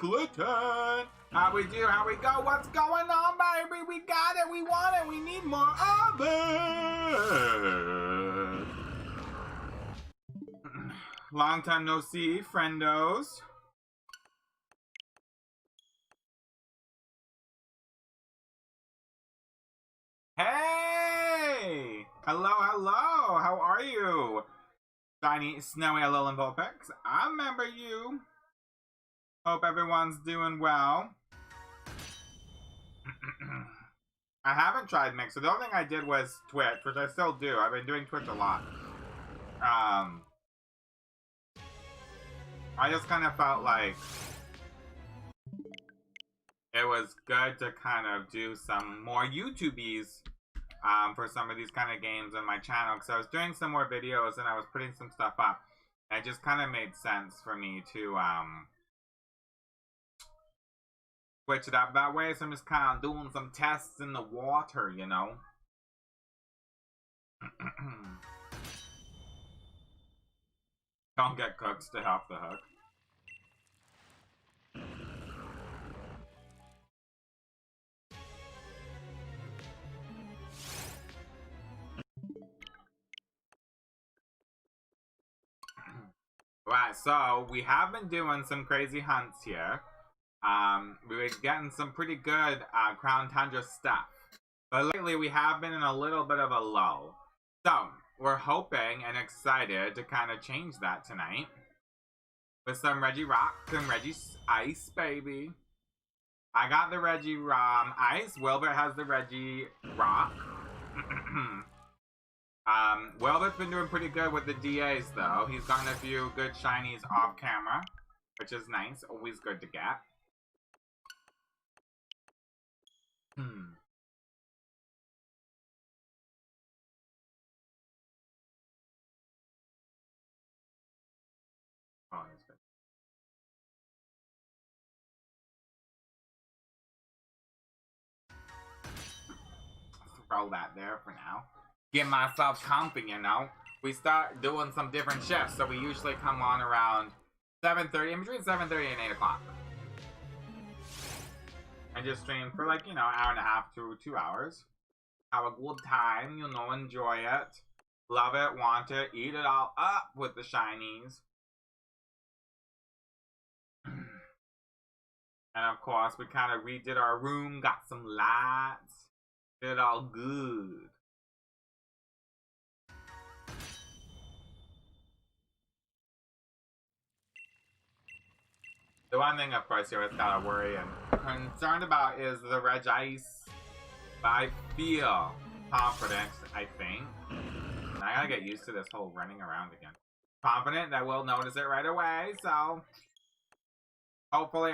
Clinton. How we do? How we go? What's going on, baby? We got it. We want it. We need more of it. Long time no see, friendos. Hey! Hello, hello. How are you? Shiny, snowy, hello, and Vulpix. I remember you. Hope everyone's doing well. I haven't tried Mixer. The only thing I did was Twitch, which I still do. I've been doing Twitch a lot. I just kind of felt like it was good to kind of do some more YouTubies for some of these kind of games on my channel, because I was doing some more videos and I was putting some stuff up. And it just kind of made sense for me to switch it up that way. So I'm just kind of doing some tests in the water, you know. Don't get cooked to help the hook. Right, so we have been doing some crazy hunts here. We were getting some pretty good Crown Tundra stuff. But lately we have been in a little bit of a lull. So, we're hoping and excited to kind of change that tonight. With some Regirock and Regice, baby. I got the Ice. Willbert has the Regirock. Willbert's been doing pretty good with the DAs though. He's gotten a few good shinies off camera, which is nice. Always good to get. Oh, that's good. Throw that there for now. Get myself comping, you know. We start doing some different shifts, so we usually come on around 7:30, in between 7:30 and 8 o'clock. And just stream for like, you know, an hour and a half to 2 hours. Have a good time, you know, enjoy it. Love it, want it, eat it all up with the shinies. And of course, we kind of redid our room, got some lights, did it all good. The one thing, of course, you always gotta worry and concerned about is the Regice. But I feel confident, I think. And I gotta get used to this whole running around again. Confident that we'll notice it right away, so hopefully.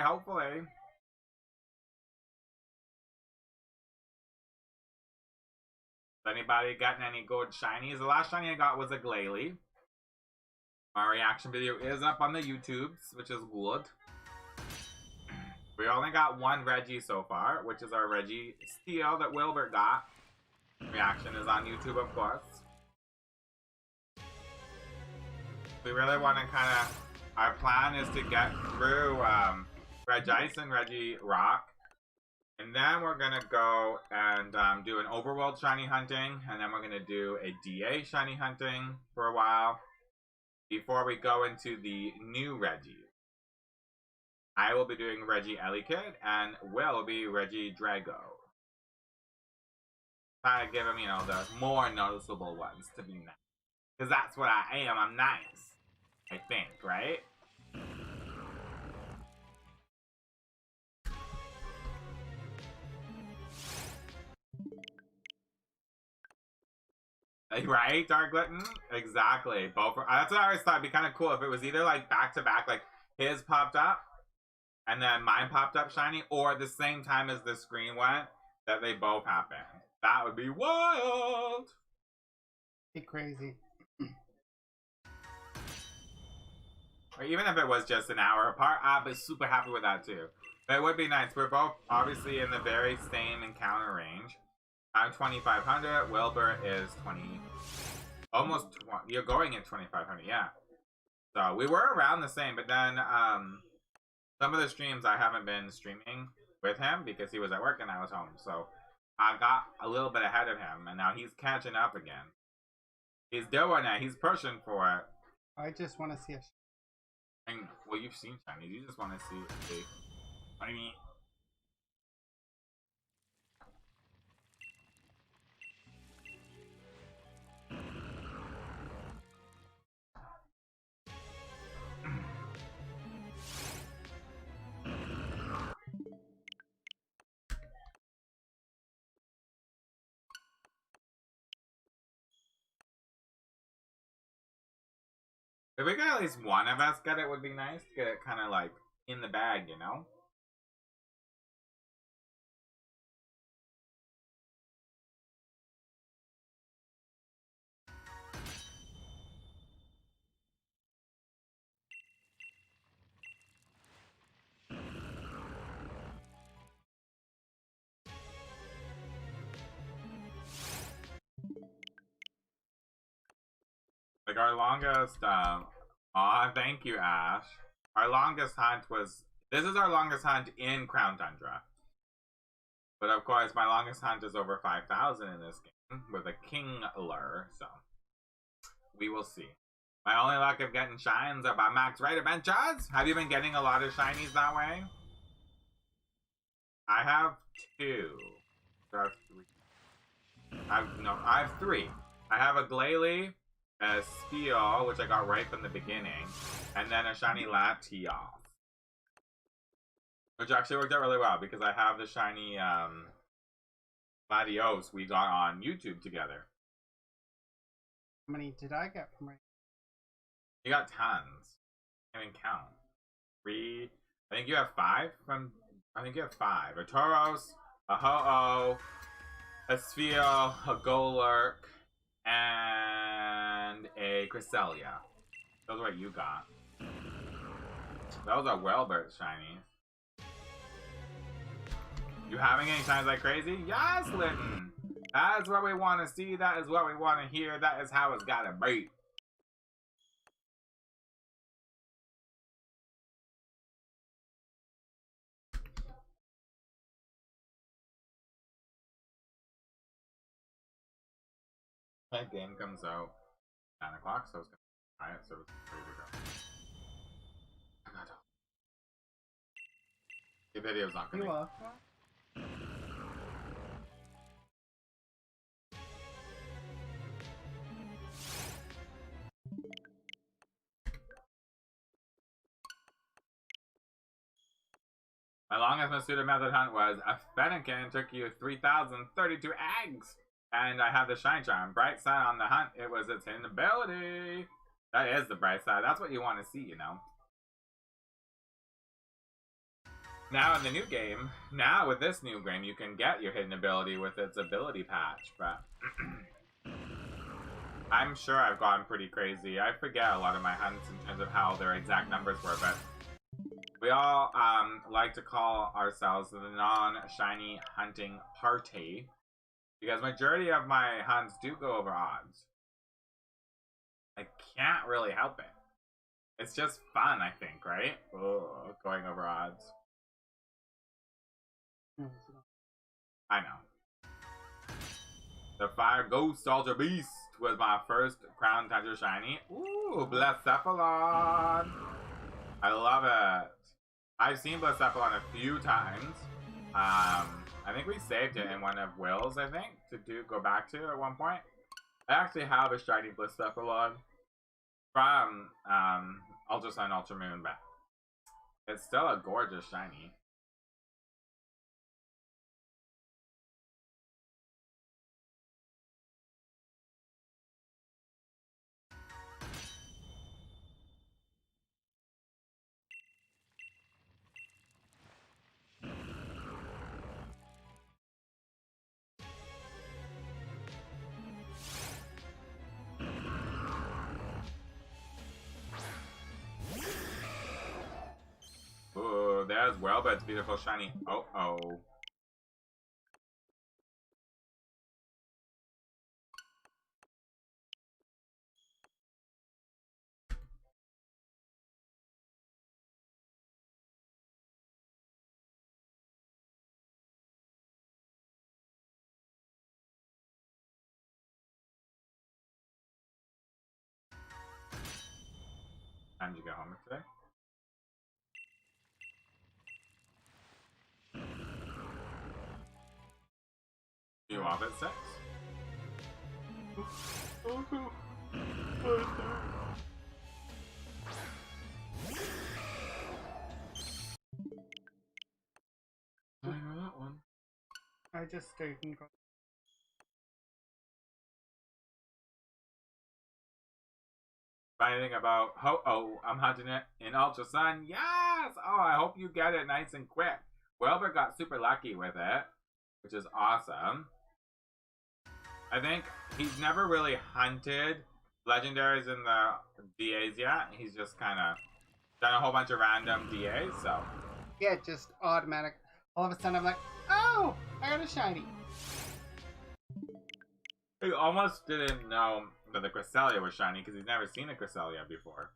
Is anybody gotten any good shinies? The last shiny I got was a Glalie. My reaction video is up on the YouTubes, which is good. We only got one Regie so far, which is our Regie Steel that Willbert got. Reaction is on YouTube, of course. We really want to kind of... Our plan is to get through Regice and Regirock. And then we're going to go and do an overworld shiny hunting. And then we're going to do a DA shiny hunting for a while. Before we go into the new Regie. I will be doing Regiellikid, and Will be Regidrago. Try to give him, you know, the more noticeable ones to be nice. Because that's what I am, I'm nice. I think, right? Right, Dark Glutton? Exactly. Both. That's what I always thought. It'd be kind of cool if it was either like back to back, like his popped up, and then mine popped up shiny, or at the same time as the screen went, that they both happened. That would be wild. Be crazy. Or even if it was just an hour apart, I'd be super happy with that too. But it would be nice. We're both obviously in the very same encounter range. I'm 2,500. Willbert is 20. Almost 20. You're going at 2,500, yeah. So we were around the same, but then some of the streams I haven't been streaming with him because he was at work and I was home. So I got a little bit ahead of him, and now he's catching up again. He's doing it. He's pushing for it. I just want to see a. And well, you've seen shinies. You just want to see. I mean. If we could at least one of us get it, would be nice. Get it kind of like in the bag, you know? Like our longest, aw, thank you, Ash. Our longest hunt was, this is our longest hunt in Crown Tundra. But of course, my longest hunt is over 5,000 in this game with a Kingler, so we will see. My only luck of getting shines are by Max Right Adventures. Have you been getting a lot of shinies that way? I have 2. I have 3. I have 3. I have a Glalie, a Steel, which I got right from the beginning, and then a shiny Latios. Which actually worked out really well because I have the shiny Latios we got on YouTube together. How many did I get from? You got tons. I didn't count. 3. I think you have 5 from. I think you have 5. A Tauros, a Ho-Oh, a Sphere, a Golurk, and a Cresselia. Those are what you got. Those are Willbert shinies. You having any shinies like crazy? Yes, Linton! That is what we want to see. That is what we want to hear. That is how it's gotta be. That game comes out 9 o'clock, so I was gonna try it, so it's ready to go. I got it. The video's not gonna. You are. My longest Masuda method hunt was a Fennekin took you 3,032 eggs. And I have the Shine Charm. Bright side on the hunt, it was its hidden ability. That is the bright side. That's what you want to see, you know. Now in the new game, now with this new game, you can get your hidden ability with its ability patch, but I'm sure I've gone pretty crazy. I forget a lot of my hunts in terms of how their exact numbers were, but we all like to call ourselves the non-shiny hunting party. Because majority of my hunts do go over odds. I can't really help it. It's just fun, I think, right? Oh, going over odds. I know. The Fire Ghost Ultra Beast was my first Crown Tundra shiny. Ooh, Blacephalon. I love it. I've seen Blacephalon a few times. I think we saved it in one of Will's, I think, to go back to at one point. I actually have a shiny Blacephalon from Ultra Sun, Ultra Moon, but it's still a gorgeous shiny. Ooh, there's Willbert's beautiful shiny. Oh. Time did you get home today? You off at 6? I know that one. I just stayed and go. Anything about I'm hunting it in Ultra Sun. Yes! Oh, I hope you get it nice and quick. Willbert got super lucky with it, which is awesome. I think he's never really hunted legendaries in the DAs yet. He's just kind of done a whole bunch of random DAs, so. Yeah, just automatic. All of a sudden I'm like, oh, I got a shiny. He almost didn't know that the Cresselia was shiny because he's never seen a Cresselia before.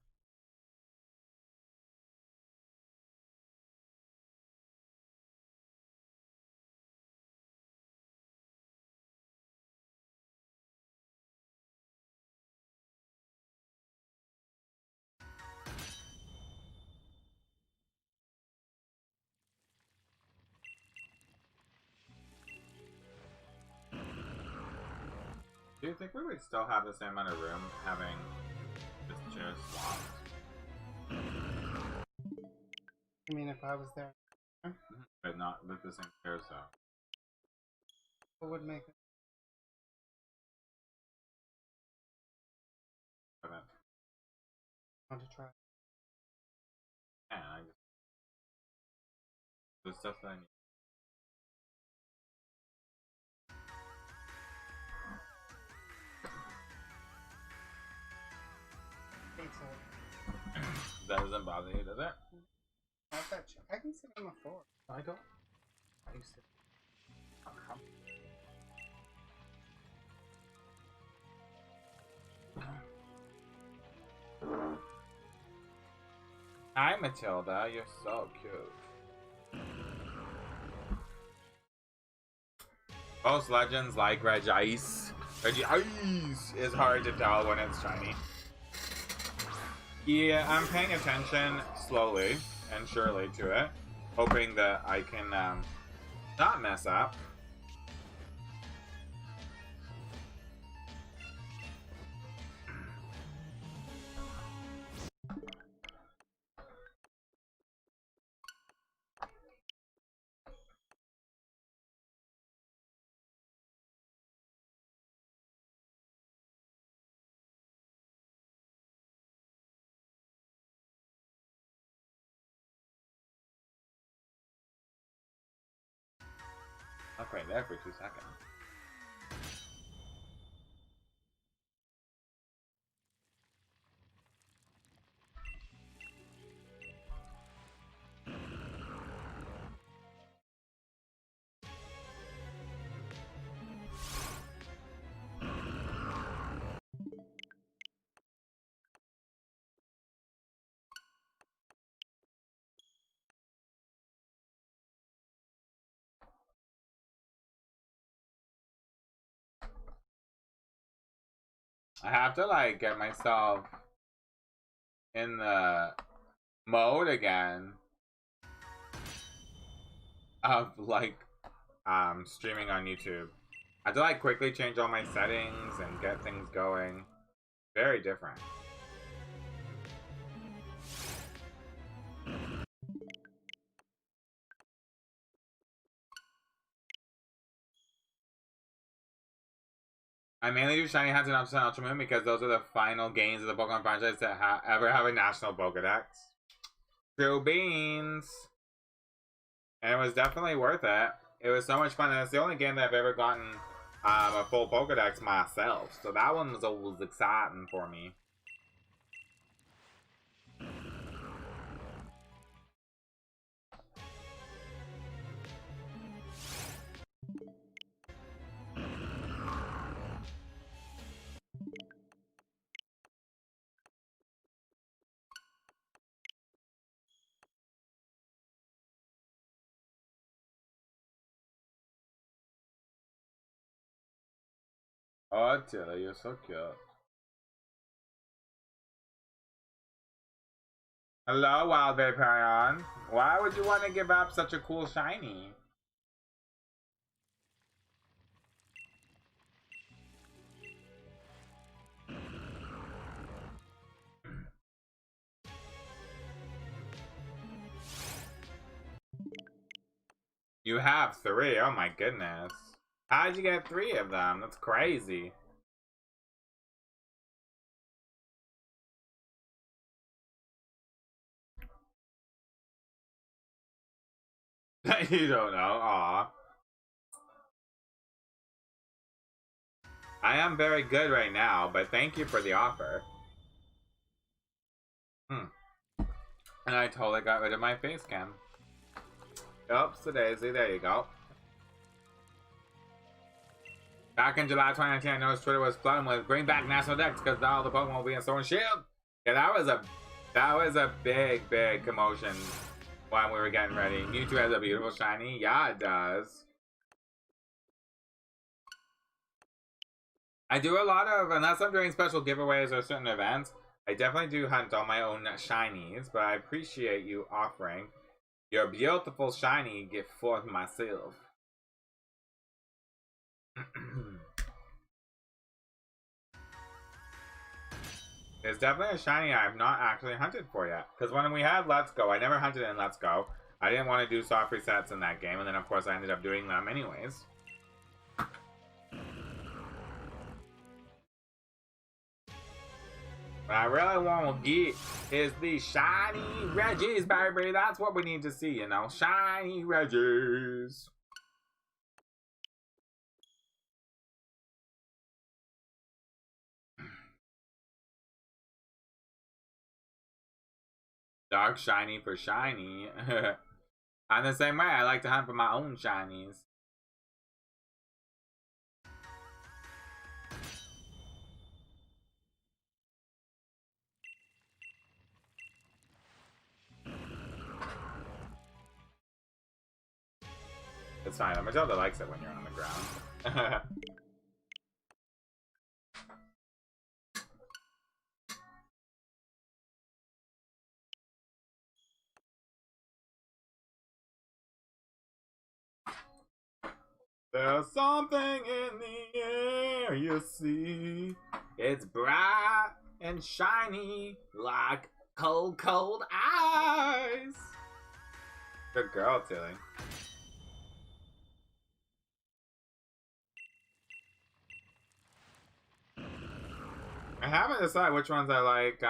Do you think we would still have the same amount of room having this chair swapped? I mean, if I was there, But not with the same chair, so. what would make it? Okay. Want to try? Yeah, I just. The stuff that I need. Pizza. That doesn't bother you, does it? Not that I can sit on the floor. I don't. I used to. Hi, Matilda. You're so cute. Most legends like Regice. Regice is hard to tell when it's shiny. Yeah, I'm paying attention slowly and surely to it, hoping that I can not mess up. I'll wait there for 2 seconds. I have to like get myself in the mode again of like streaming on YouTube. I have to like quickly change all my settings and get things going. Very different. I mainly do Shiny Hunter and Ultra Moon because those are the final games of the Pokemon franchise to ever have a national Pokedex. True beans! And it was definitely worth it. It was so much fun, and it's the only game that I've ever gotten a full Pokedex myself. So that one was always exciting for me. Oh, Tilly, you're so cute. Hello, Wild Vaporeon. Why would you want to give up such a cool shiny? You have 3. Oh my goodness. How'd you get 3 of them? That's crazy. You don't know. Aw. I am very good right now, but thank you for the offer. And I totally got rid of my face cam. Oops, the daisy. There you go. Back in July 2019, I noticed Twitter was flooding with bring back national decks because all the Pokemon will be in Sword and Shield. Yeah, that was a big commotion when we were getting ready. Mewtwo has a beautiful shiny. Yeah, it does. I do a lot of, unless I'm doing special giveaways or certain events, I definitely do hunt all my own shinies, but I appreciate you offering your beautiful shiny gift for myself. There's definitely a shiny I've not actually hunted for yet. Because when we had Let's Go, I never hunted in Let's Go. I didn't want to do soft resets in that game, and then of course I ended up doing them anyways. What I really want to get is the shiny Regice, baby. That's what we need to see, you know. Shiny Regice. Dark shiny for shiny. I'm the same way. I like to hunt for my own shinies. It's fine. Matilda likes it when you're on the ground. There's something in the air, you see. It's bright and shiny like cold, cold ice. Good girl, Tilly. I haven't decided which ones I like,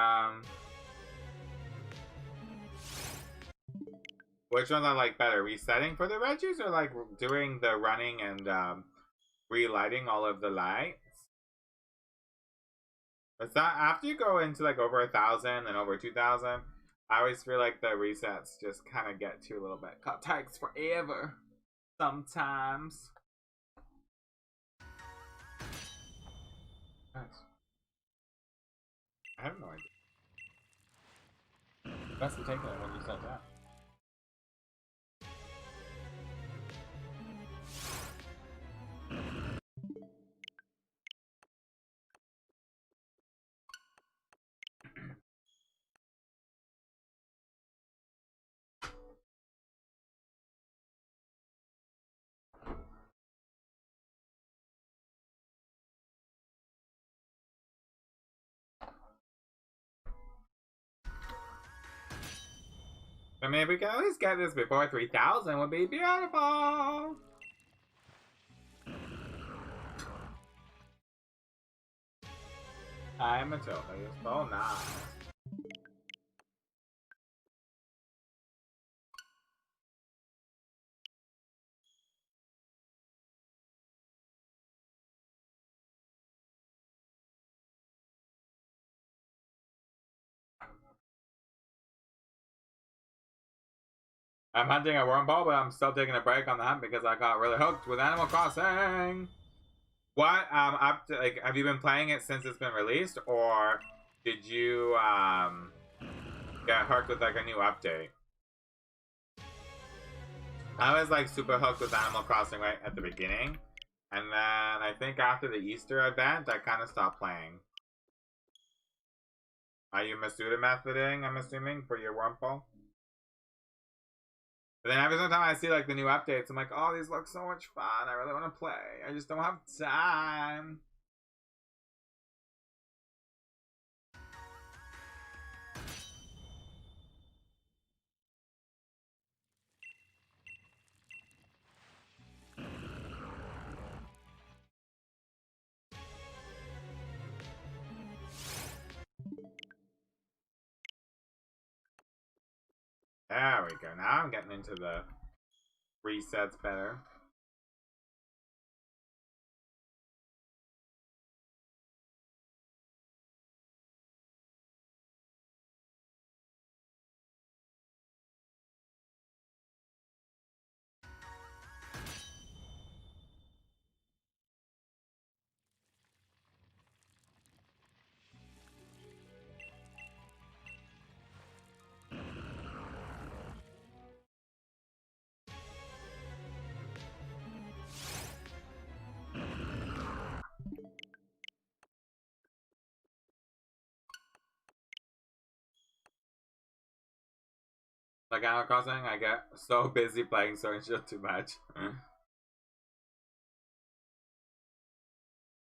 which ones I like better. Resetting for the Regis or like doing the running and relighting all of the lights? It's not, after you go into like over 1,000 and over 2,000, I always feel like the resets just kind of get to a little bit. It takes forever sometimes. Nice. I have no idea. Best have taken it when you said that. I mean, if we can at least get this before 3,000 would be beautiful. Hi, Matilda. You're so nice. I'm hunting a wormball, but I'm still taking a break on the hunt because I got really hooked with Animal Crossing. What up to, like, have you been playing it since it's been released, or did you get hooked with like a new update? I was like super hooked with Animal Crossing right at the beginning, and then I think after the Easter event I kind of stopped playing. Are you Masuda methoding, I'm assuming, for your Wurmple? But then every time I see like the new updates, I'm like, oh, these look so much fun. I really want to play. I just don't have time. There we go. Now I'm getting into the resets better. Like Animal Crossing, I get so busy playing Sword and Shield too much.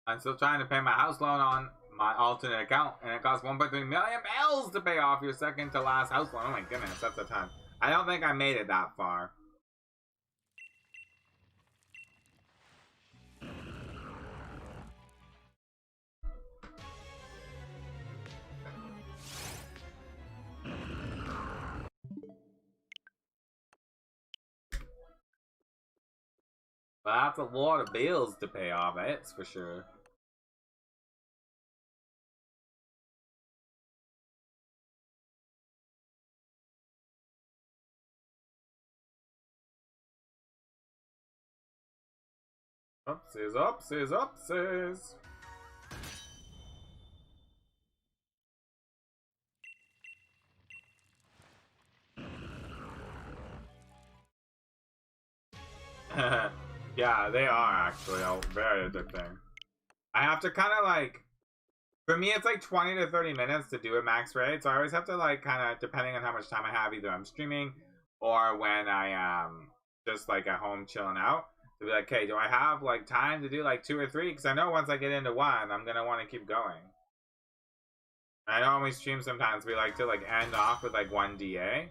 I'm still trying to pay my house loan on my alternate account, and it costs 1.3 million bells to pay off your second to last house loan. Oh my goodness, that's a ton. I don't think I made it that far. But that's a lot of bills to pay off, it's for sure. Oopsies, oopsies, oopsies. Yeah, they are actually very addicting. I have to kind of like, for me it's like 20 to 30 minutes to do a max raid, so I always have to like kind of, depending on how much time I have, either I'm streaming or when I am just like at home chilling out, to be like, okay, do I have like time to do like 2 or 3? Because I know once I get into one, I'm gonna want to keep going. I know when we stream sometimes we like to like end off with like 1 DA.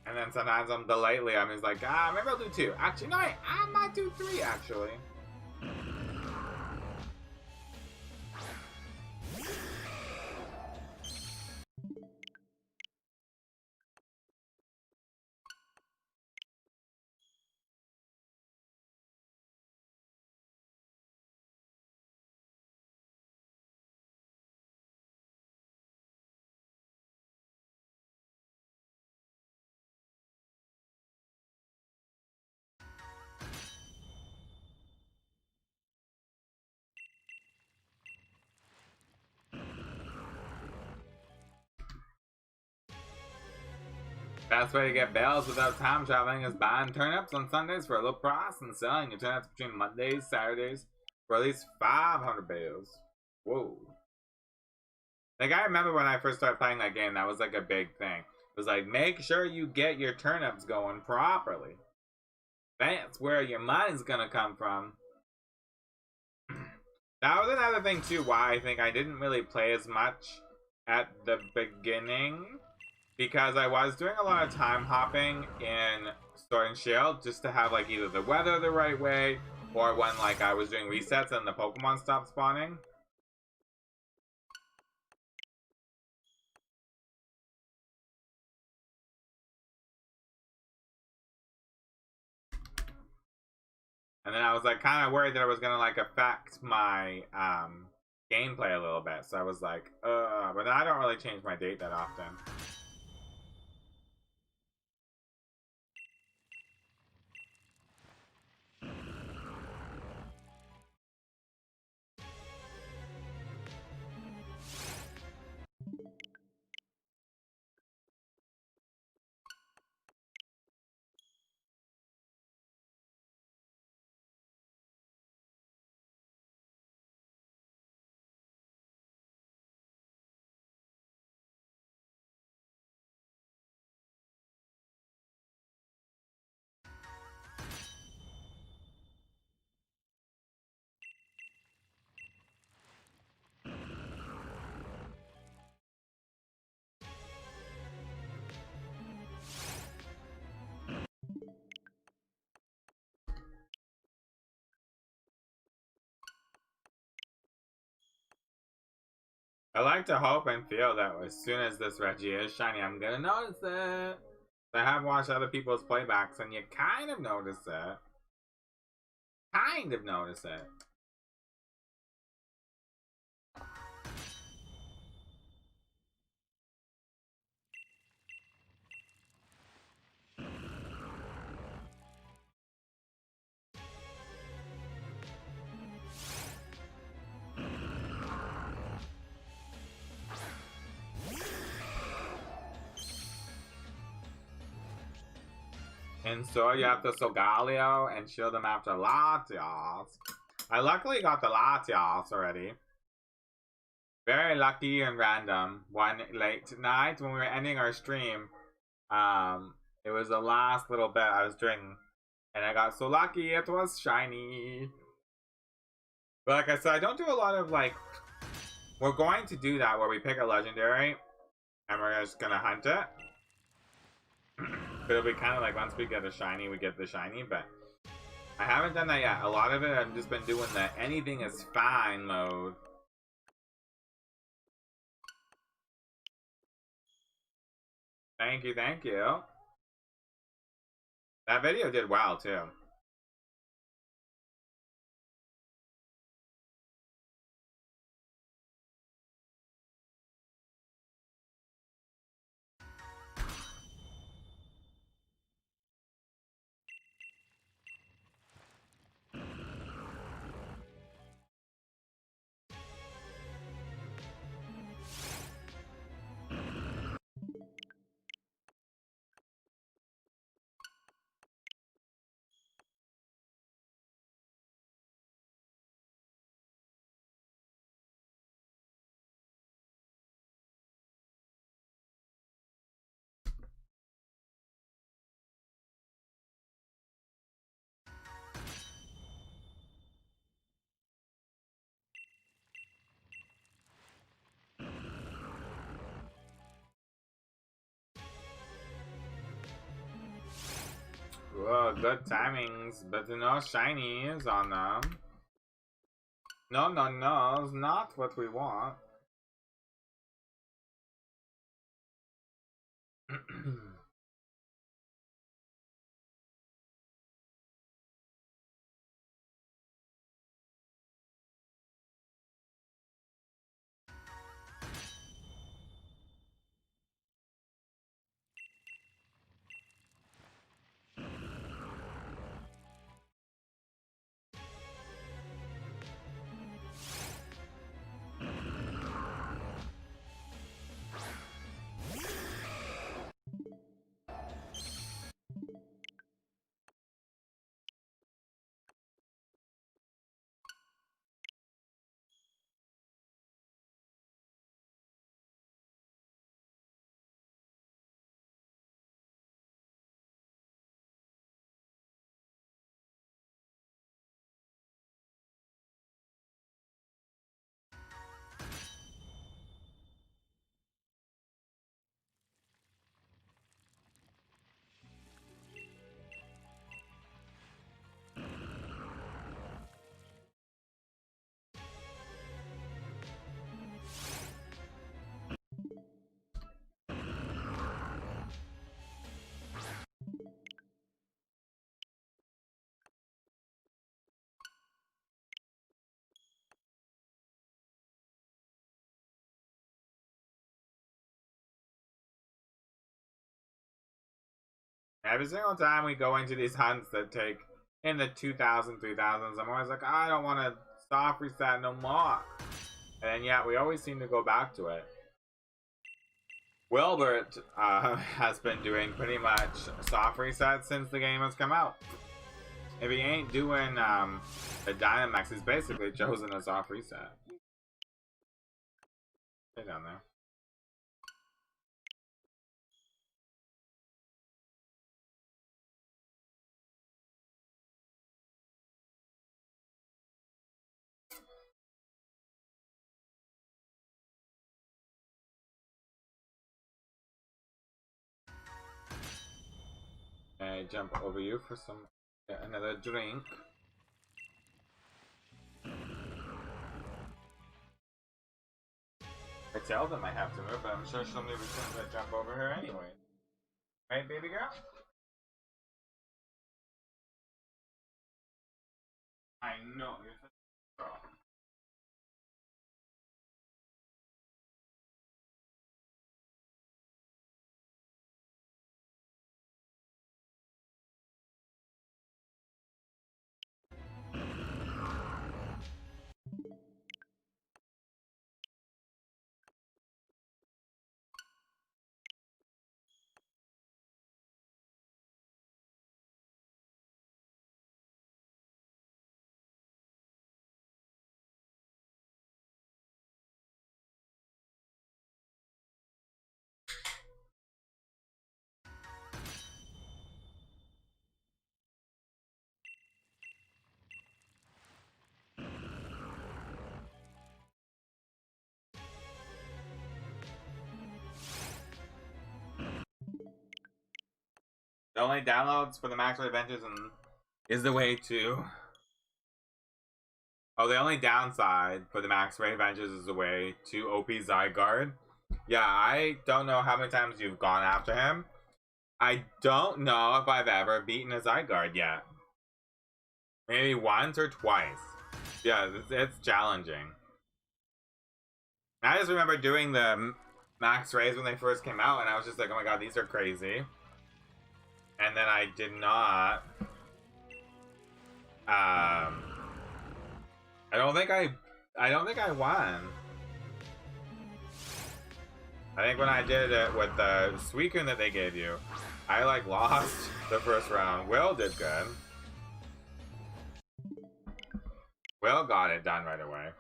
And then sometimes I'm delightly, I'm just like, maybe I'll do 2. Actually, no, I might do 3 actually. Best way to get bells without time traveling is buying turnips on Sundays for a low price and selling your turnips between Mondays, Saturdays for at least 500 bells. Whoa. Like, I remember when I first started playing that game, that was like a big thing. It was like, make sure you get your turnips going properly. That's where your money's gonna come from. That was another thing too, why I think I didn't really play as much at the beginning. Because I was doing a lot of time hopping in Sword and Shield just to have like either the weather the right way or when like I was doing resets and the Pokemon stopped spawning. And then I was like kind of worried that it was gonna like affect my gameplay a little bit. So I was like, but I don't really change my date that often. I like to hope and feel that as soon as this Reggie is shiny, I'm gonna notice it. I have watched other people's playbacks and you kind of notice it. Kind of notice it. And so you have the Solgaleo and shield them after Latias. I luckily got the Latias already. Very lucky and random. One late tonight when we were ending our stream, it was the last little bit I was doing, and I got so lucky it was shiny. But like I said, I don't do a lot of like. We're going to do that where we pick a legendary, and we're just gonna hunt it. But it'll be kind of like once we get a shiny, we get the shiny. But I haven't done that yet. A lot of it, I've just been doing the anything is fine mode. Thank you, thank you. That video did well, too. Whoa, good timings, but no shinies on them. No, no, no, it's not what we want. Every single time we go into these hunts that take in the 2000s, 3000s, I'm always like, I don't want to soft reset no more. And yet we always seem to go back to it. Willbert has been doing pretty much soft resets since the game has come out. If he ain't doing the Dynamax, he's basically chosen a soft reset. Stay down there. I jump over you for some another drink. Matilda might have to move, but I'm sure she'll move as soon as I jump over her anyway. Right, baby girl? I know, you're such a girl. The only downloads for the Max Ray Adventures and is the way to. Oh, the only downside for the Max Ray Adventures is the way to OP Zygarde. Yeah, I don't know how many times you've gone after him. I don't know if I've ever beaten a Zygarde yet. Maybe once or twice. Yeah, it's challenging. I just remember doing the Max Rays when they first came out, and I was just like, oh my god, these are crazy. And then I did not. I don't think I won. I think when I did it with the Suicune that they gave you, I like lost the first round. Will did good. Will got it done right away.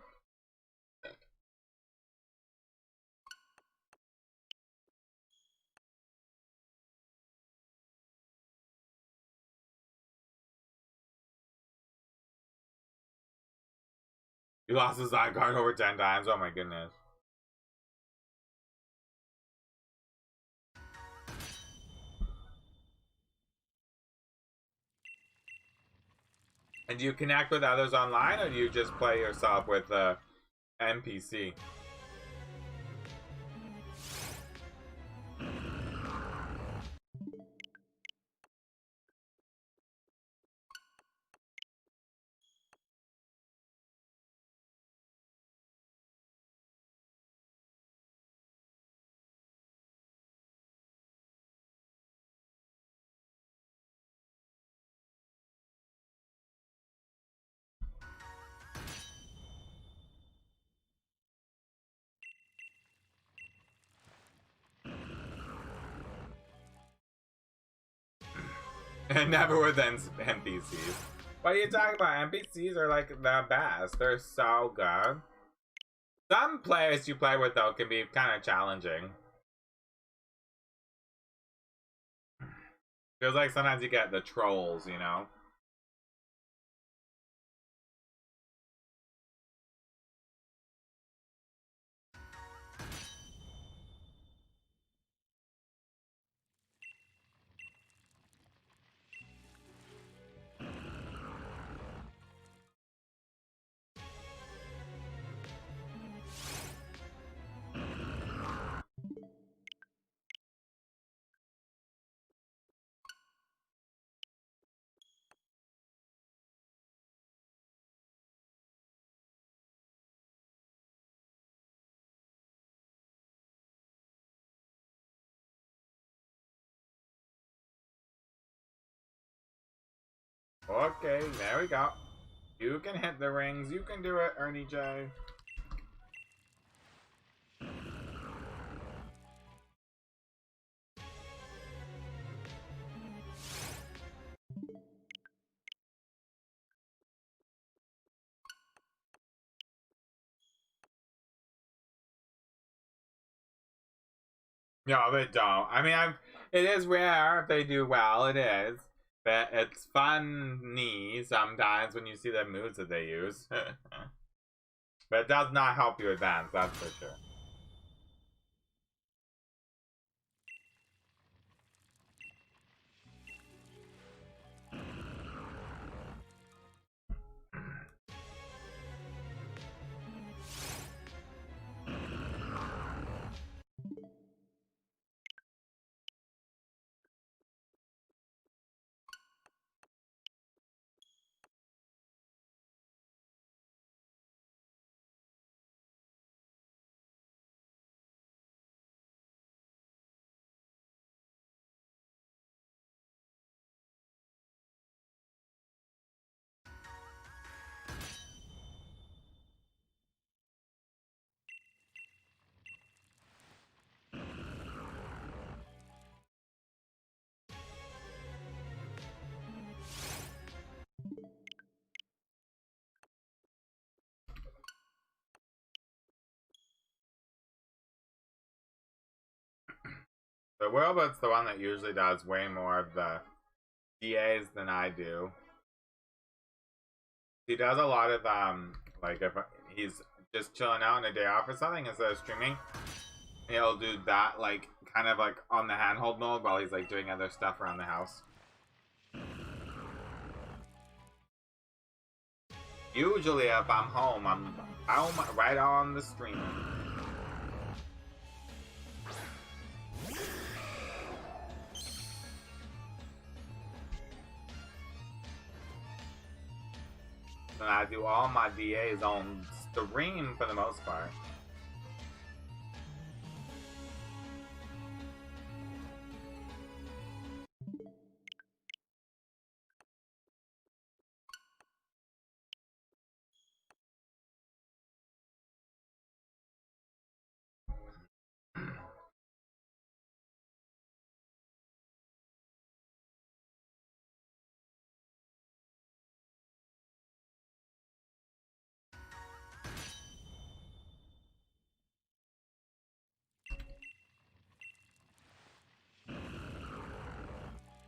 You lost his Zygarde over 10 times. Oh my goodness. And do you connect with others online, or do you just play yourself with the NPC? And never with NPCs. What are you talking about? NPCs are like the best. They're so good. Some players you play with though can be kind of challenging. Feels like sometimes you get the trolls, you know? Okay, there we go. You can hit the rings. You can do it, Erniiie. No, they don't. I mean, it is rare if they do well. It is. But it's funny sometimes when you see the moves that they use. But it does not help you advance, that's for sure. So Willbert's the one that usually does way more of the DAs than I do. He does a lot of like if he's just chilling out on a day off or something instead of streaming, he'll do that like kind of like on the handhold mode while he's like doing other stuff around the house. Usually if I'm home right on the stream. And I do all my DAs on stream for the most part.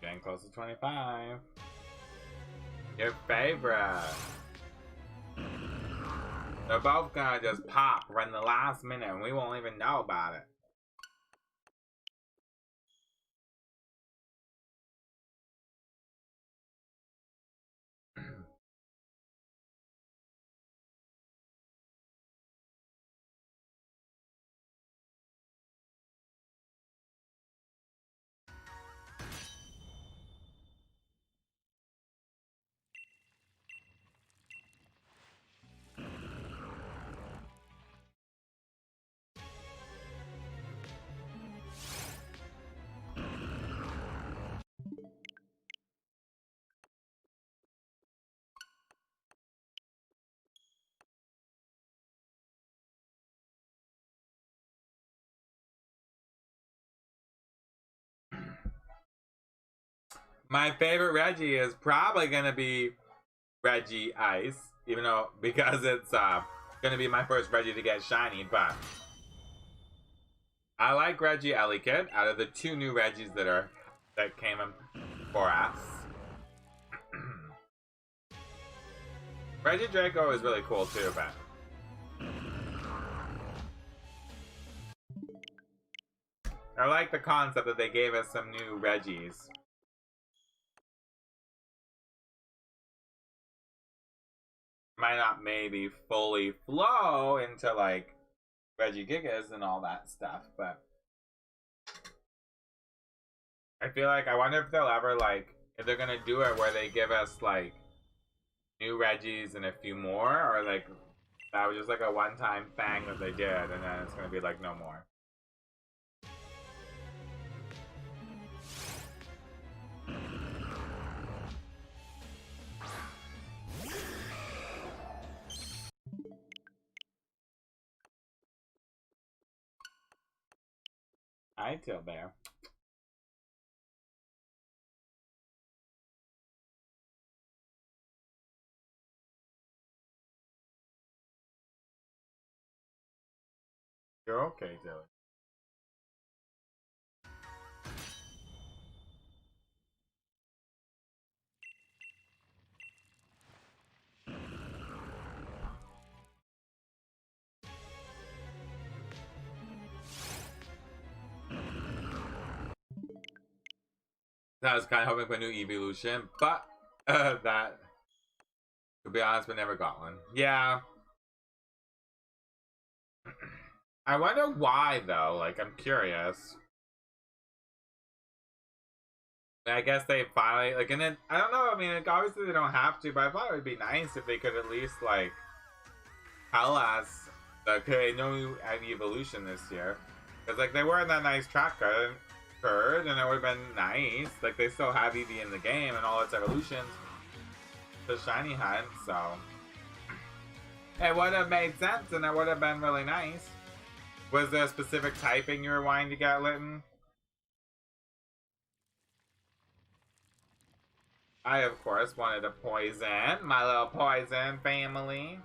Getting close to 25. Your favorite. They're both gonna just pop right in the last minute and we won't even know about it. My favorite Reggie is probably gonna be Regice, even though because it's gonna be my first Reggie to get shiny, but I like Reggie Ellicott out of the two new Reggies that came for us. Reggie Draco is really cool too, but I like the concept that they gave us some new Reggies. Might not maybe fully flow into like Regigigas and all that stuff, but I feel like I wonder if they'll ever like if they're gonna do it where they give us like new Reggies and a few more, or like that was just like a one-time thing that they did and then it's gonna be like no more. Hi, Till Bear. You're okay, Tilly. I was kind of hoping for a new evolution, but that, to be honest, we never got one. Yeah. I wonder why, though. Like, I'm curious. I guess they finally, like, and then, I don't know, I mean, like, obviously they don't have to, but I thought it would be nice if they could at least, like, tell us, okay, no evolution this year. Because, like, they were in that nice track card, and it would have been nice. Like, they still have Eevee in the game and all its evolutions. The shiny hunt, so it would have made sense and it would have been really nice. Was there a specific typing you were wanting to get, Litton? I, of course, wanted a poison. My little poison family.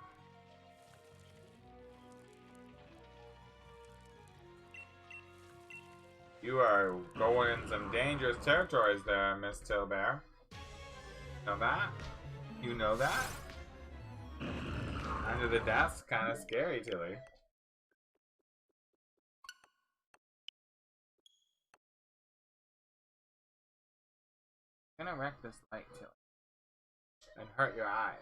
You are going in some dangerous territories there, Miss Tillbear. Know that? You know that? Under the desk, kind of scary, Tilly. I'm gonna wreck this light, Tilly, and hurt your eyes.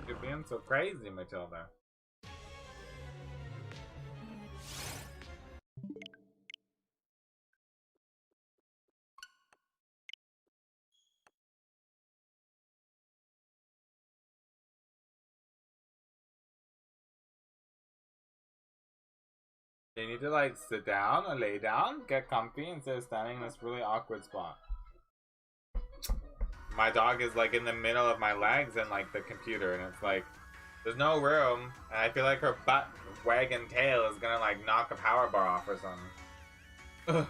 You're being so crazy, Matilda. You need to like sit down or lay down, get comfy instead of standing in this really awkward spot. My dog is like in the middle of my legs and like the computer, and it's like there's no room, and I feel like her butt wagging tail is gonna like knock a power bar off or something. Ugh.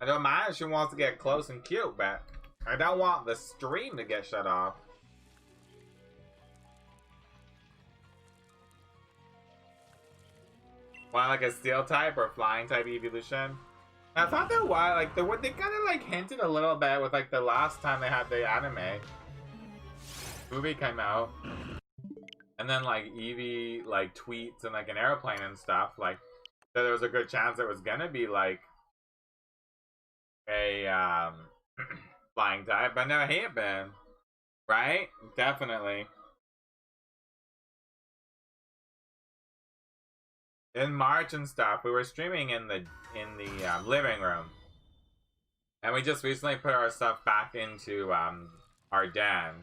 I don't mind if she wants to get close and cute, but I don't want the stream to get shut off. Want like a steel type or flying type evolution? I thought there was like they kind of like hinted a little bit with like the last time they had the anime movie came out, and then like Eevee like tweets and like an airplane and stuff, like so there was a good chance it was gonna be like a flying type, but no, he had been, right? Definitely. In March and stuff, we were streaming in the living room, and we just recently put our stuff back into our den,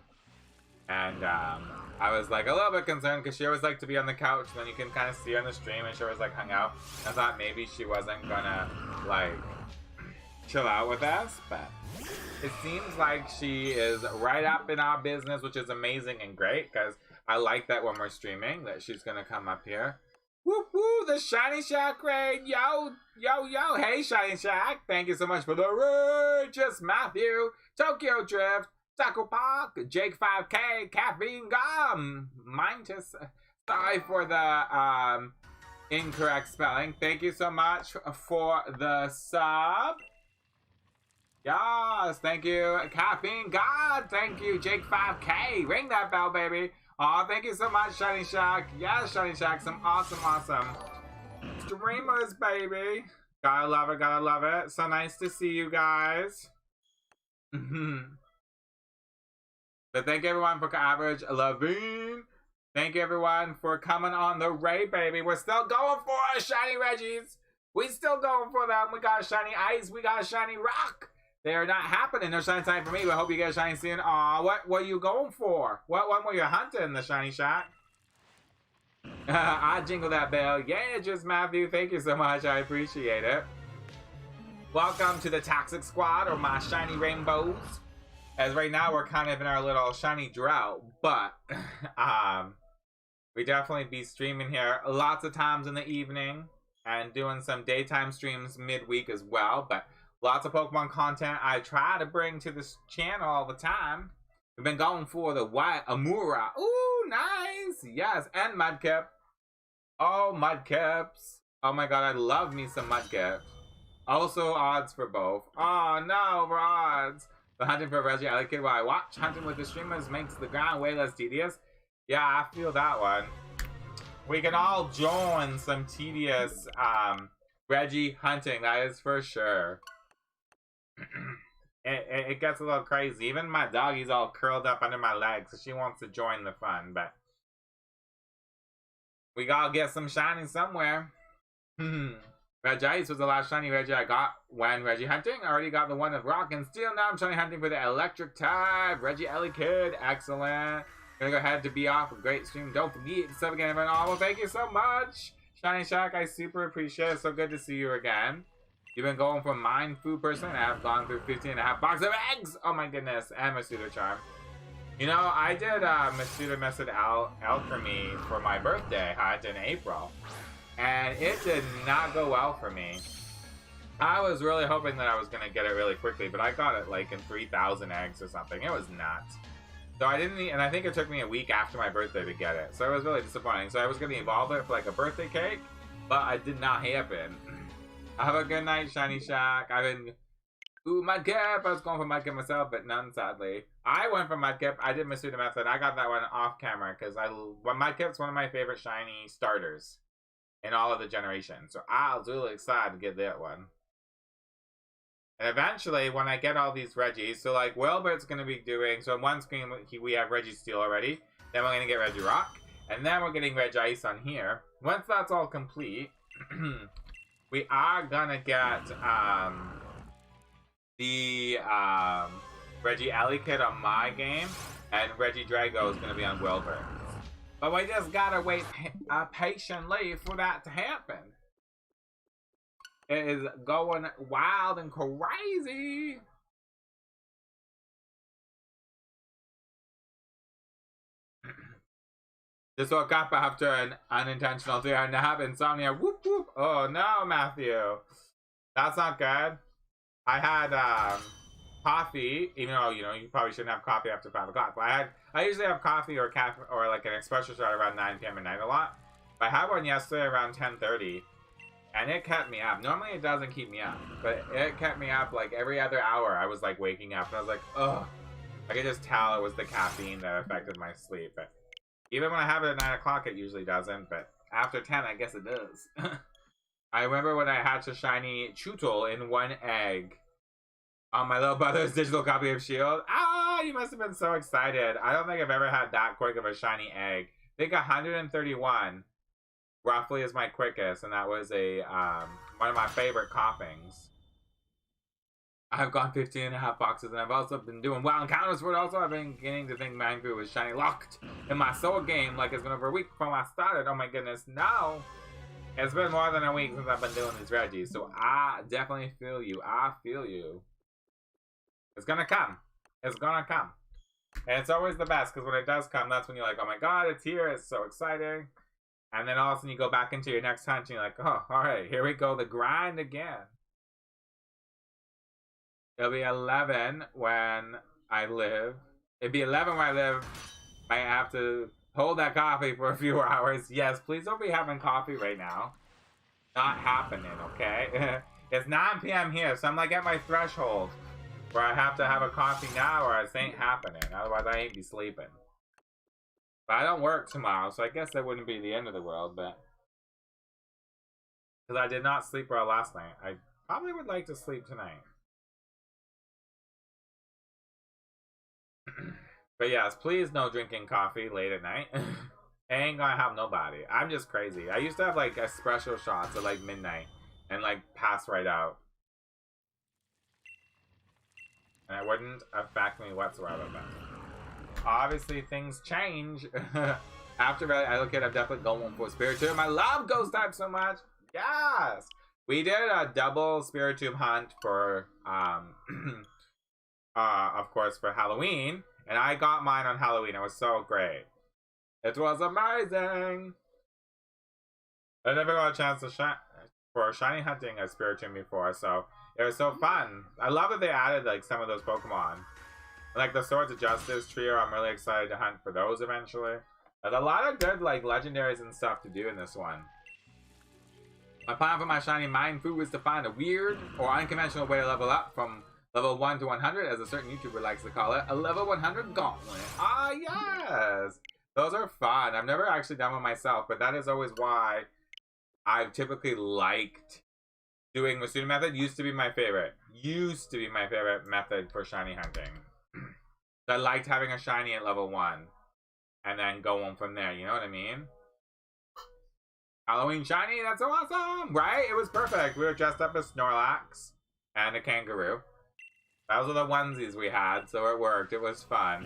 and I was like a little bit concerned because she always liked to be on the couch, and then you can kind of see her on the stream, and she always like hung out. I thought maybe she wasn't gonna like chill out with us, but it seems like she is right up in our business, which is amazing and great because I like that when we're streaming that she's gonna come up here. Woo woo, the Shiny Shack raid, yo, yo, yo, hey Shiny Shack, thank you so much for the raid, just Matthew, Tokyo Drift, Taco Park, Jake 5K, Caffeine Gum, Mintus, sorry for the incorrect spelling, thank you so much for the sub, yes, thank you, Caffeine God, thank you, Jake 5K, ring that bell baby. Aw, thank you so much, Shiny Shack. Yes, Shiny Shack, some awesome streamers, baby. Gotta love it, gotta love it. So nice to see you guys. But thank you everyone for average 11. Thank you everyone for coming on the raid, baby. We're still going for our Shiny Regis. We still going for them. We got Shiny Ice, we got Shiny Rock. They are not happening. No shiny time for me, but I hope you get shiny soon. Aw, what are you going for? What one were you hunting, the Shiny Shack? I jingle that bell. Yeah, just Matthew. Thank you so much. I appreciate it. Welcome to the Toxiiic Squad, or my Shiny Rainbows. As right now, we're kind of in our little shiny drought, but we definitely be streaming here lots of times in the evening and doing some daytime streams midweek as well, but lots of Pokemon content I try to bring to this channel all the time. We've been going for the white Amura. Ooh, nice. Yes, and Mudkip. Oh, Mudkips. Oh my god, I love me some Mudkips. Also odds for both. Oh no, for odds. The hunting for Reggie, I like it while I watch. Hunting with the streamers makes the ground way less tedious. Yeah, I feel that one. We can all join some tedious Reggie hunting, that is for sure. It gets a little crazy. Even my doggy's all curled up under my legs, so she wants to join the fun, but we gotta get some shiny somewhere. Regice was the last shiny Reggie I got when Reggie hunting. I already got the one of Rock and Steel. Now I'm shiny hunting for the electric type. Reggie Ellie Kid, excellent. Gonna go ahead to be off a great stream. Don't forget to sub again, everyone. Oh, well, thank you so much, Shiny Shack. I super appreciate it. So good to see you again. You've been going for Mind Food person. I have gone through 15.5 boxes of eggs. Oh my goodness. And my pseudo charm. You know, I did Masuda Method Alchemy for my birthday hunt in April. And it did not go well for me. I was really hoping that I was going to get it really quickly, but I got it like in 3,000 eggs or something. It was nuts. So I didn't, and I think it took me a week after my birthday to get it. So it was really disappointing. So I was going to evolve it for like a birthday cake, but it did not happen. Have a good night, Shiny Shack. I've been... Ooh, Mudkip! I was going for Mudkip myself, but none, sadly. I went for Mudkip. I did Masuda Method. I got that one off camera, because Mudkip's one of my favorite shiny starters in all of the generations. So I was really excited to get that one. And eventually, when I get all these Regis, so like Willbert's going to be doing... So on one screen, we have Registeel already. Then we're going to get Regirock. And then we're getting Regice on here. Once that's all complete, we are going to get... the Regielli kit on my game, and Regidrago is going to be on Willbert. But we just gotta wait patiently for that to happen. It is going wild and crazy. Just woke up after an unintentional 3-hour nap. Insomnia. Whoop whoop. Oh no, Matthew. That's not good. I had coffee, even though you probably shouldn't have coffee after 5 o'clock. But I usually have coffee or like an espresso shot around 9 p.m. at night a lot. But I had one yesterday around 10:30, and it kept me up. Normally it doesn't keep me up, but it kept me up like every other hour. I was like waking up, and I was like, ugh. I could just tell it was the caffeine that affected my sleep. But even when I have it at 9 o'clock, it usually doesn't. But after 10, I guess it does. I remember when I hatched a shiny Chootle in 1 egg on my little brother's digital copy of Shield. Ah, you must have been so excited. I don't think I've ever had that quick of a shiny egg. I think 131 roughly is my quickest, and that was a one of my favorite coughings. I've gone 15.5 boxes, and I've also been doing wild encounters for it. Also, I've been beginning to think Mangrove was shiny locked in my soul game like it's been over a week from I started. Oh my goodness, no! It's been more than a week since I've been doing these Regis, so I definitely feel you. I feel you. It's gonna come. It's gonna come. And it's always the best, because when it does come, that's when you're like, oh my god, it's here, it's so exciting. And then all of a sudden you go back into your next hunt, and you're like, oh, alright, here we go, the grind again. It'll be 11 when I live. It'd be 11 when I live. I have to hold that coffee for a few hours. Yes, please don't be having coffee right now. Not happening, okay? It's 9 p.m. here, so I'm like at my threshold where I have to have a coffee now or it ain't happening. Otherwise, I ain't be sleeping. But I don't work tomorrow, so I guess that wouldn't be the end of the world, but... Because I did not sleep well last night. I probably would like to sleep tonight. But yes, please no drinking coffee late at night. I ain't gonna have nobody. I'm just crazy. I used to have like espresso shots at like midnight and like pass right out. And it wouldn't affect me whatsoever. But obviously things change. After I look at, I'm definitely going for Spiritomb. I love Ghost type so much. Yes! We did a double Spiritomb hunt for of course, for Halloween, and I got mine on Halloween. It was so great. It was amazing. I never got a chance to for shiny hunting a Spiritomb before, so it was so fun. I love that they added like some of those Pokemon, like the Swords of Justice trio. I'm really excited to hunt for those eventually. There's a lot of good like legendaries and stuff to do in this one. My plan for my shiny mind food is to find a weird or unconventional way to level up from level 1 to 100, as a certain YouTuber likes to call it, a level 100 gauntlet. Ah, yes! Those are fun. I've never actually done one myself, but that is always why I've typically liked doing Masuda method. Used to be my favorite. Used to be my favorite method for shiny hunting. So I liked having a shiny at level 1, and then go on from there, you know what I mean? Halloween shiny, that's so awesome! Right? It was perfect. We were dressed up as Snorlax and a kangaroo. Those were the onesies we had, so it worked. It was fun.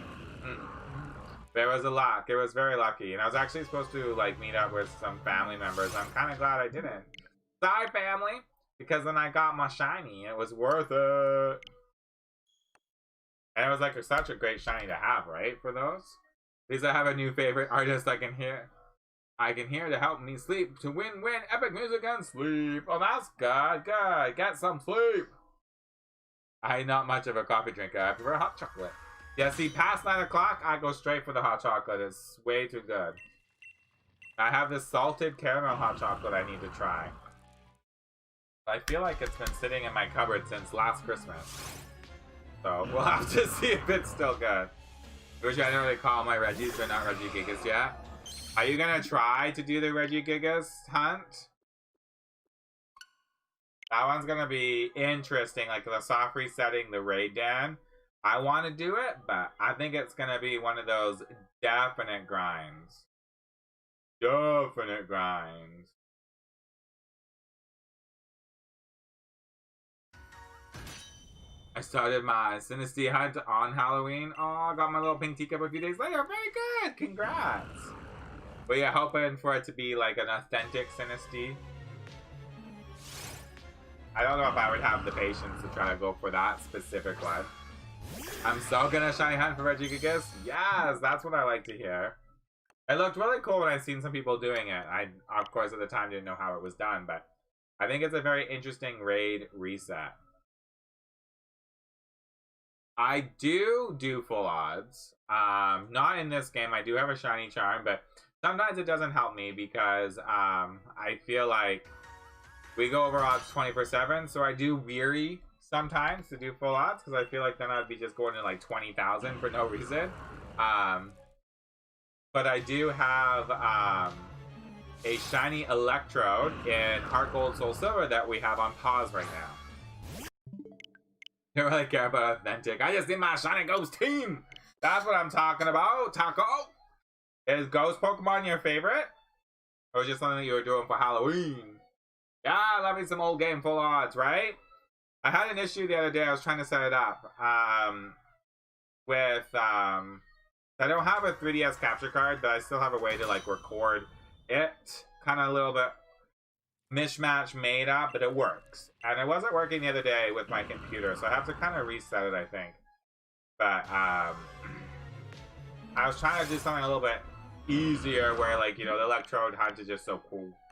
There was a luck. It was very lucky. And I was actually supposed to like meet up with some family members. I'm kind of glad I didn't. Sorry, family. Because then I got my shiny. It was worth it. And it was like such a great shiny to have, right? For those. At least I have a new favorite artist I can hear. I can hear to help me sleep. To win epic music and sleep. Oh, that's good. Good. Get some sleep. I'm not much of a coffee drinker. I prefer hot chocolate. Yeah, see, past 9 o'clock, I go straight for the hot chocolate. It's way too good. I have this salted caramel hot chocolate I need to try. I feel like it's been sitting in my cupboard since last Christmas. So, we'll have to see if it's still good. Which I don't really call my Regis, they're not Regigigas yet. Are you gonna try to do the Regigigas hunt? That one's gonna be interesting, like the soft resetting the raid den. I want to do it, but I think it's gonna be one of those definite grinds. Definite grinds. I started my Synesty hunt on Halloween. Oh, I got my little pink teacup a few days later. Very good. Congrats. But yeah, hoping for it to be like an authentic Synesty. I don't know if I would have the patience to try to go for that specific one. I'm so gonna shiny hunt for Regigigas. Yes, that's what I like to hear. It looked really cool when I seen some people doing it. I, of course, at the time didn't know how it was done, but I think it's a very interesting raid reset. I do full odds. Not in this game. I do have a shiny charm, but sometimes it doesn't help me because I feel like we go over odds 24/7, so I do weary sometimes to do full odds because I feel like then I'd be just going to like 20,000 for no reason. But I do have a shiny Electrode in Heart Gold Soul Silver that we have on pause right now. Don't really care about authentic. I just need my shiny ghost team. That's what I'm talking about. Taco. Is ghost Pokemon your favorite? Or just something that you were doing for Halloween? Yeah, I love me some old game full odds, right? I had an issue the other day. I was trying to set it up with I don't have a 3DS capture card, but I still have a way to like record it. Kind of a little bit mishmash made up, but it works. And it wasn't working the other day with my computer, so I have to kind of reset it, I think. But I was trying to do something a little bit easier where, like, you know, the Electrode hunt is just so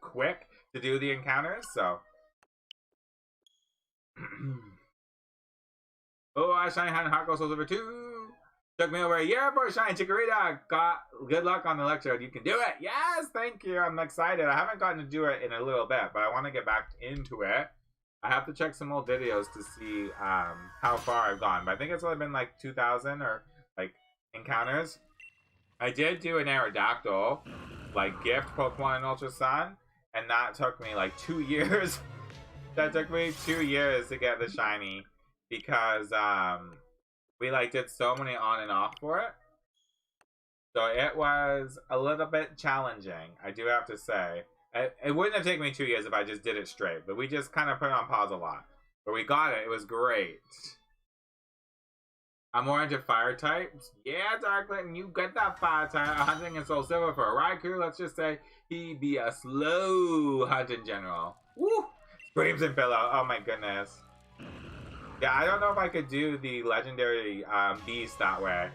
quick to do the encounters, so. Oh, I shiny hunt Heart Gold Soul Silver 2. Took me over a year for a shiny Chikorita. Got good luck on the Electrode. You can do it. Yes, thank you. I'm excited. I haven't gotten to do it in a little bit, but I want to get back into it. I have to check some old videos to see how far I've gone. But I think it's only been like 2,000 or like encounters. I did do an Aerodactyl, like gift Pokemon in Ultra Sun, and that took me like 2 years. That took me 2 years to get the shiny because we like did so many on and off for it. So it was a little bit challenging, I do have to say. It wouldn't have taken me 2 years if I just did it straight, but we just kind of put it on pause a lot. But we got it. It was great. I'm more into fire types. Yeah, Darkling, you get that fire type. Hunting in Soul Silver for a Raikou. Let's just say he be a slow hunt in general. Woo! Screams and pillow. Oh my goodness. Yeah, I don't know if I could do the legendary beast that way.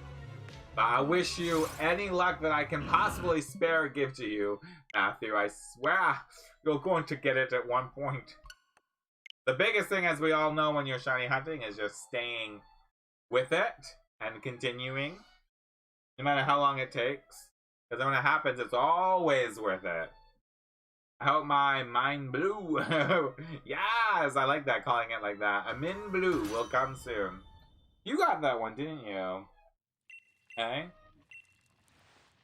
But I wish you any luck that I can possibly spare or give to you, Matthew. I swear you're going to get it at one point. The biggest thing, as we all know when you're shiny hunting, is just staying with it and continuing. No matter how long it takes. Because when it happens, it's always worth it. I hope my mind blue. Yes, I like that, calling it like that. A min blue will come soon. You got that one, didn't you? Okay.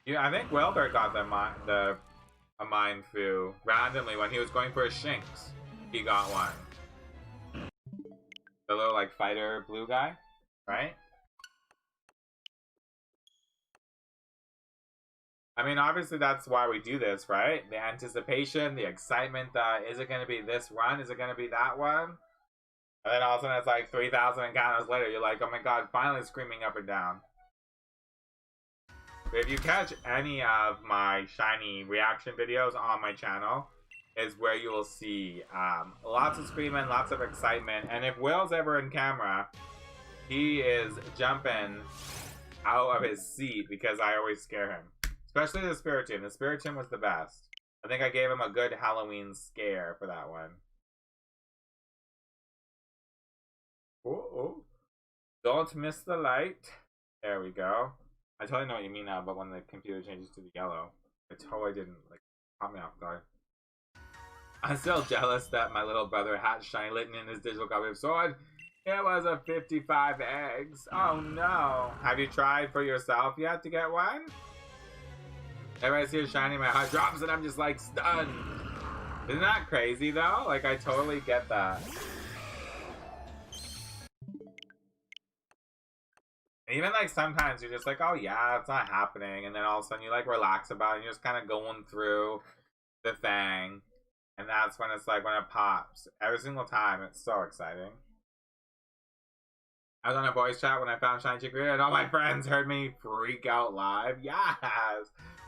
Yeah, I think Willbert got a Mind Fu randomly when he was going for a Shinx. He got one. The little like fighter blue guy, right? I mean, obviously that's why we do this, right? The anticipation, the excitement that, is it going to be this run? Is it going to be that one? And then all of a sudden it's like 3,000 encounters later, you're like, oh my god, finally screaming up and down. But if you catch any of my shiny reaction videos on my channel, is where you will see lots of screaming, lots of excitement. And if Will's ever in camera, He is jumping out of his seat because I always scare him. Especially the Spiritomb. The Spiritomb was the best. I think I gave him a good Halloween scare for that one. Oh. Don't miss the light. There we go. I totally know what you mean now, but when the computer changes to the yellow, I totally didn't, like, caught me off guard. I'm still jealous that my little brother had shiny Litten in his digital copy of Sword. It was a 55 eggs. Oh no. Have you tried for yourself yet to get one? Every I see a shiny, my heart drops and I'm just like stunned. Isn't that crazy though? Like, I totally get that. Even like sometimes you're just like, oh yeah, it's not happening. And then all of a sudden you like relax about it and you're just kind of going through the thing. And that's when it's like, when it pops. Every single time. It's so exciting. I was on a voice chat when I found Shiny Chikorita and all my friends heard me freak out live. Yes!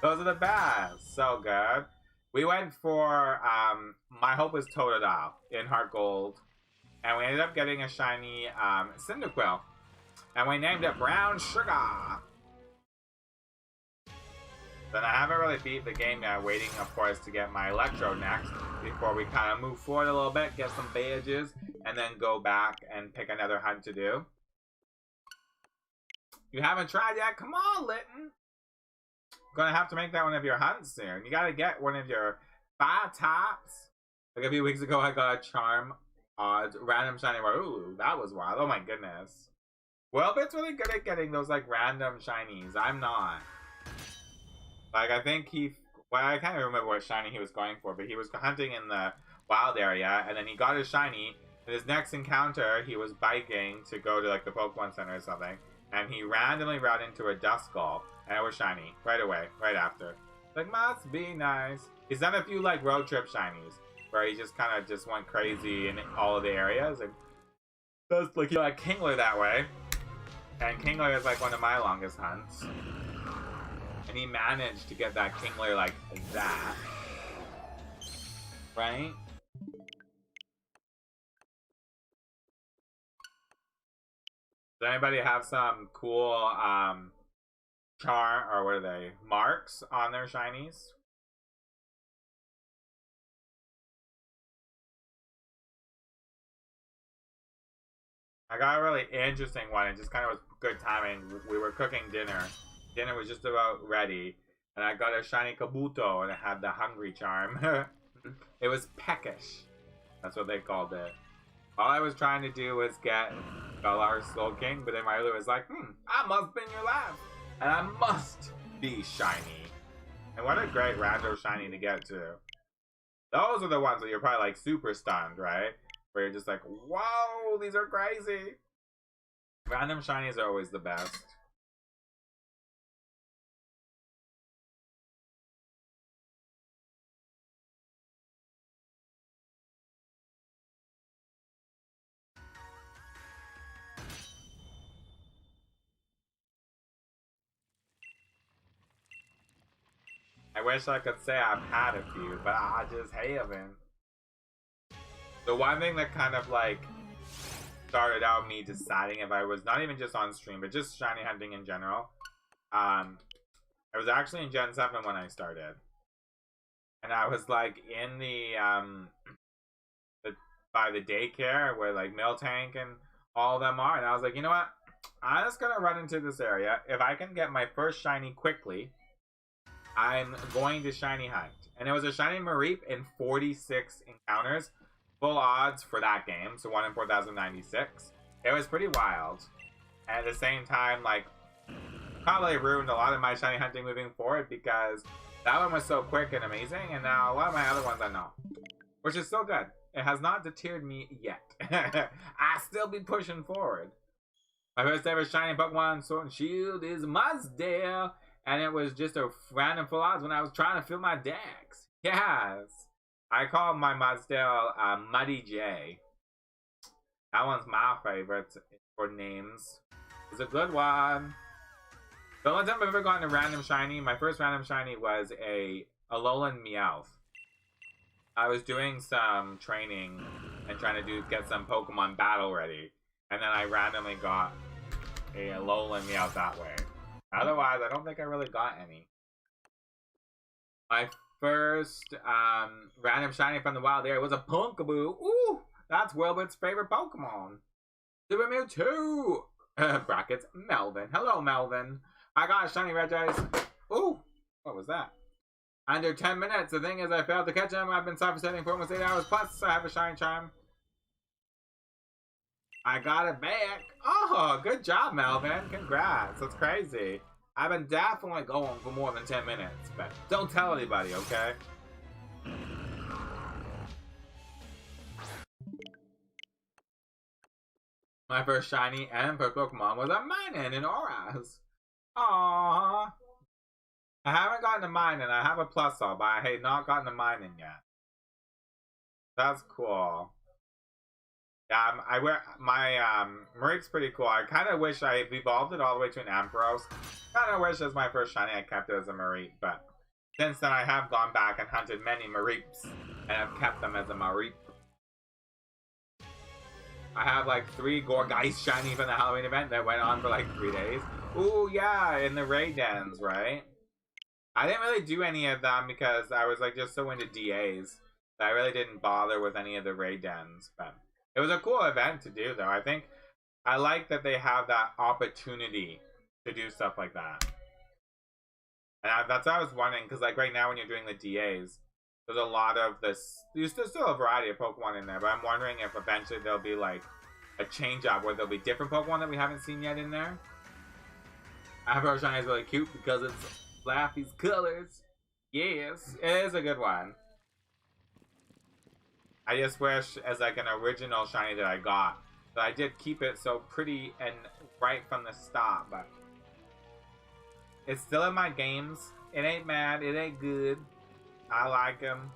Those are the best. So good. We went for, my hope was Totodile in Heart Gold. And we ended up getting a shiny Cyndaquil. And we named it Brown Sugar. Then I haven't really beat the game yet, waiting of course to get my Electro next before we kind of move forward a little bit, get some badges, and then go back and pick another hunt to do. You haven't tried yet? Come on, Litten. Gonna have to make that one of your hunts soon. You gotta get one of your 5 tops. Like a few weeks ago, I got a Charm Odds random shiny. Ooh, that was wild. Oh my goodness. Willbert's really good at getting those like random shinies. I'm not. Like, I think well, I can't even remember what shiny he was going for, but he was hunting in the wild area, and then he got his shiny. In his next encounter, he was biking to go to like the Pokemon Center or something, and he randomly ran into a Duskull, and it was shiny right away, right after. Like, must be nice. He's done a few like road trip shinies where he just kind of just went crazy in all of the areas, and does like Kingler that way. And Kingler is like one of my longest hunts. And he managed to get that Kingler like that. Right? Does anybody have some cool or what are they? Marks on their shinies? I got a really interesting one. It just kind of was good timing. We were cooking dinner. Dinner was just about ready. And I got a shiny Kabuto and it had the hungry charm. It was peckish. That's what they called it. All I was trying to do was get Galar Slowking, but then my other was like, I must be in your lab. And I must be shiny. And what a great rando shiny to get to. Those are the ones that you're probably like super stunned, right? Where you're just like, whoa, these are crazy. Random shinies are always the best. I wish I could say I've had a few, but I just haven't. The one thing that kind of like started out me deciding if I was not even just on stream, but just shiny hunting in general. I was actually in Gen 7 when I started. And I was like in by the daycare where like Miltank and all of them are. And I was like, you know what? I'm just gonna run into this area. If I can get my first shiny quickly, I'm going to shiny hunt. And it was a shiny Mareep in 46 encounters. Full odds for that game, so 1 in 4,096. It was pretty wild. And at the same time, like, probably ruined a lot of my shiny hunting moving forward because that one was so quick and amazing, and now a lot of my other ones I know. Which is still good. It has not deterred me yet. I still be pushing forward. My first ever shiny Pokemon Sword and Shield is Muzdale, and it was just a random full odds when I was trying to fill my decks. Yes. I call my Muzdale Muddy J. That one's my favorite for names. It's a good one. The only time I've ever gotten a random shiny, my first random shiny was a Alolan Meowth. I was doing some training and trying to get some Pokemon battle ready. And then I randomly got lolling me out that way. Otherwise, I don't think I really got any. My first random shiny from the wild area was a Punkaboo. Ooh, that's Willbert's favorite Pokemon. Super Mewtwo! Brackets, Melvin. Hello, Melvin. I got a shiny Regice. Ooh, what was that? Under 10 minutes. The thing is, I failed to catch him. I've been suffocating for almost 8 hours. Plus, I have a shiny charm. I got it back. Oh, good job, Melvin. Congrats. That's crazy. I've been definitely going for more than 10 minutes, but don't tell anybody, okay? My first shiny and first Pokemon was a Minun in Auras. Aww. I haven't gotten a Minun. I have a Plusle, but I have not gotten a Minun yet. That's cool. Yeah, I wear my Mareep's pretty cool. I kind of wish I evolved it all the way to an Ampharos. Kind of wish as my first shiny I kept it as a Mareep, but since then I have gone back and hunted many Mareeps and have kept them as a Mareep. I have like 3 Gorgeist shiny from the Halloween event that went on for like 3 days. Ooh, yeah, in the raid dens, right? I didn't really do any of them because I was like just so into DAs that I really didn't bother with any of the raid dens, but it was a cool event to do, though. I think I like that they have that opportunity to do stuff like that. And that's what I was wondering, because like right now when you're doing the DAs, there's a lot of this. There's still a variety of Pokemon in there, but I'm wondering if eventually there'll be like a change up where there'll be different Pokemon that we haven't seen yet in there. Avid Shiny is really cute because it's Laffy's colors. Yes, it is a good one. I just wish, as like an original shiny that I got, that I did keep it so pretty and right from the start, but it's still in my games. It ain't mad, it ain't good. I like him.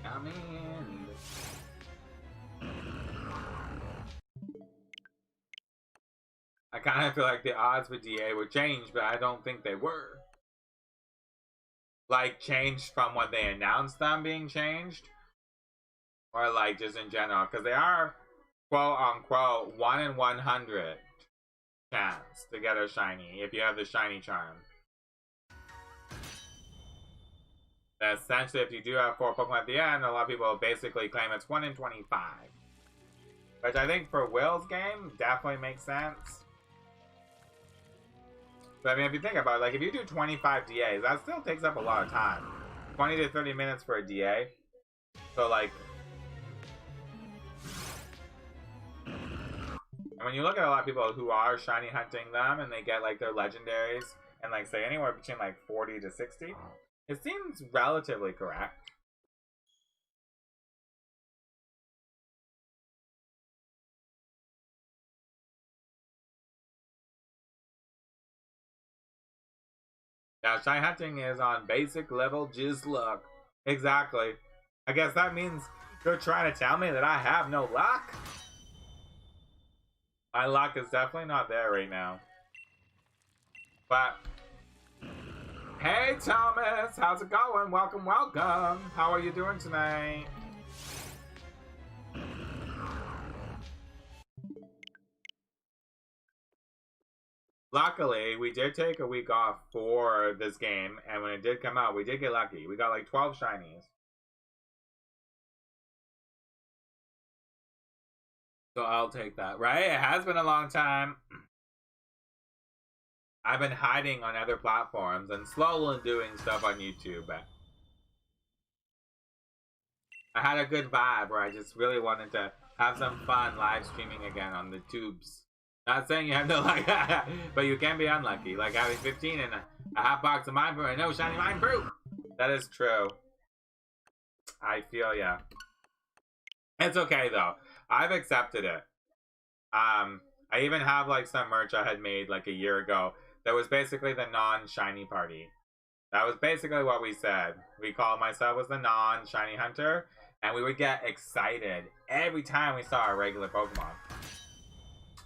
Come in. I kind of feel like the odds with DA would change, but I don't think they were. Like, changed from what they announced them being changed? Or, like, just in general? Because they are, quote-unquote, 1 in 100 chance to get a shiny, if you have the shiny charm. And essentially, if you do have 4 Pokemon at the end, a lot of people basically claim it's 1 in 25. Which I think for Will's game, definitely makes sense. But I mean, if you think about it, like if you do 25 DAs, that still takes up a lot of time. 20 to 30 minutes for a DA. So like, and when you look at a lot of people who are shiny hunting them and they get like their legendaries and like say anywhere between like 40 to 60, it seems relatively correct. Yeah, shiny hunting is on basic level just luck. Exactly. I guess that means you're trying to tell me that I have no luck? My luck is definitely not there right now. But, hey Thomas, how's it going? Welcome, welcome. How are you doing tonight? Luckily, we did take a week off for this game, and when it did come out, we did get lucky. We got like 12 shinies. So I'll take that, right? It has been a long time. I've been hiding on other platforms and slowly doing stuff on YouTube. But I had a good vibe where I just really wanted to have some fun live streaming again on the tubes. Not saying you have no luck, but you can be unlucky. Like having 15 and a half box of Mind Brew and no shiny Mind Brew. That is true. I feel ya. It's okay though. I've accepted it. I even have like some merch I had made like a year ago that was basically the non-shiny party. That was basically what we said. We called myself as the non-shiny hunter, and we would get excited every time we saw a regular Pokemon.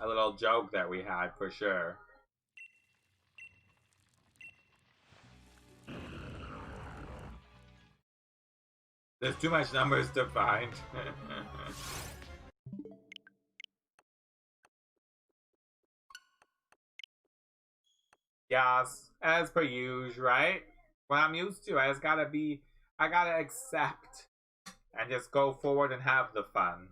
A little joke that we had for sure. There's too much numbers to find. Yes, as per usual, right? What I'm used to, I gotta accept and just go forward and have the fun.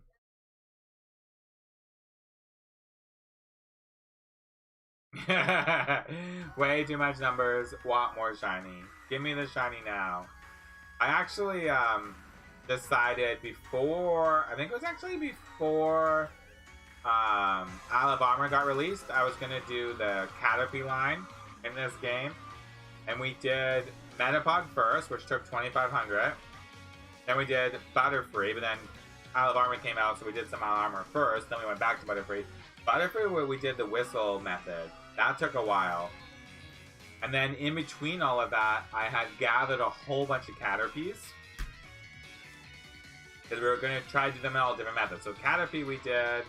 Way too much numbers, want more shiny. Give me the shiny now. I actually decided before, I think it was actually before Isle of Armor got released, I was gonna do the Caterpie line in this game. And we did Metapod first, which took 2,500. Then we did Butterfree, but then Isle of Armor came out, so we did some Isle of Armor first. Then we went back to Butterfree. Butterfree, where we did the whistle method. That took a while. And then in between all of that, I had gathered a whole bunch of Caterpies. Because we were going to try to do them in all different methods. So Caterpie we did,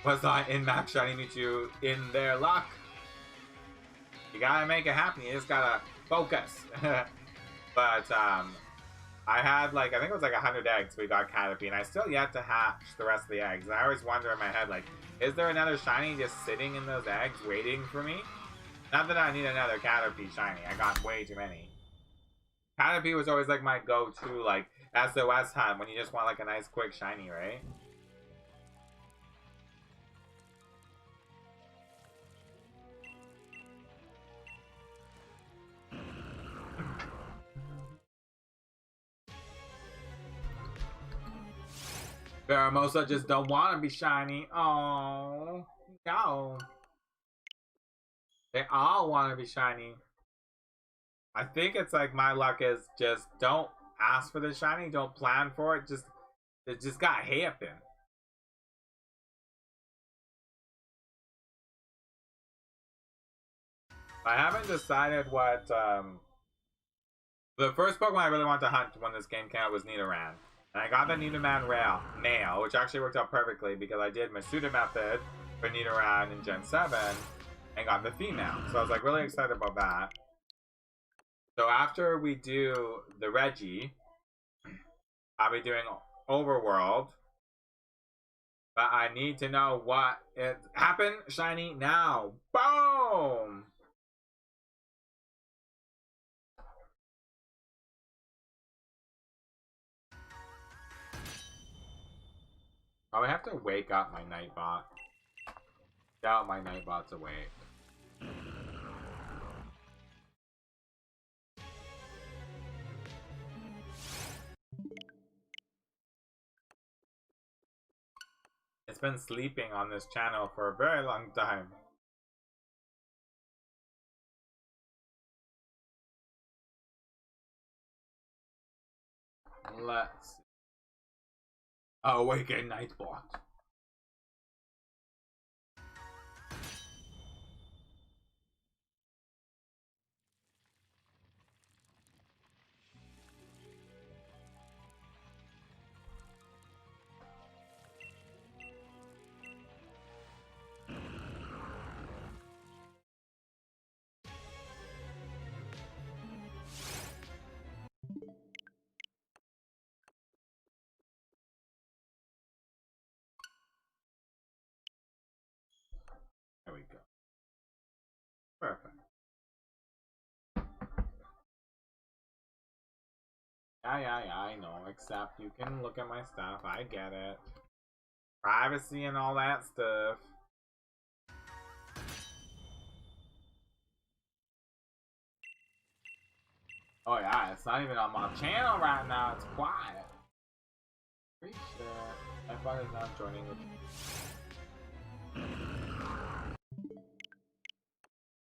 was not in Max Shiny Mewtwo in their luck. You gotta make it happen, you just gotta focus. But, I had like, I think it was like 100 eggs we got Caterpie, and I still yet to hatch the rest of the eggs. And I always wonder in my head, like, is there another shiny just sitting in those eggs waiting for me? Not that I need another Caterpie shiny, I got way too many. Caterpie was always like my go-to, like, SOS hunt when you just want like a nice quick shiny, right? Veramosa just don't want to be shiny. Oh no. They all want to be shiny. I think it's like my luck is just don't ask for the shiny, don't plan for it, it just got happen. I haven't decided what the first Pokemon I really want to hunt when this game came out was Nidoran. And I got the Nidoran male, which actually worked out perfectly because I did Masuda method for Nidoran in Gen 7 and got the female. So I was like really excited about that. So after we do the Regice, I'll be doing Overworld. But I need to know what it happened. Shiny now. Boom! Oh, I have to wake up my Nightbot. Doubt my Nightbot's awake. It's been sleeping on this channel for a very long time. Let's see. Awaken Nightbot. There we go. Perfect. Yeah, I know. Except you can look at my stuff. I get it. Privacy and all that stuff. Oh yeah, it's not even on my channel right now. It's quiet. Pretty sure everyone is not joining the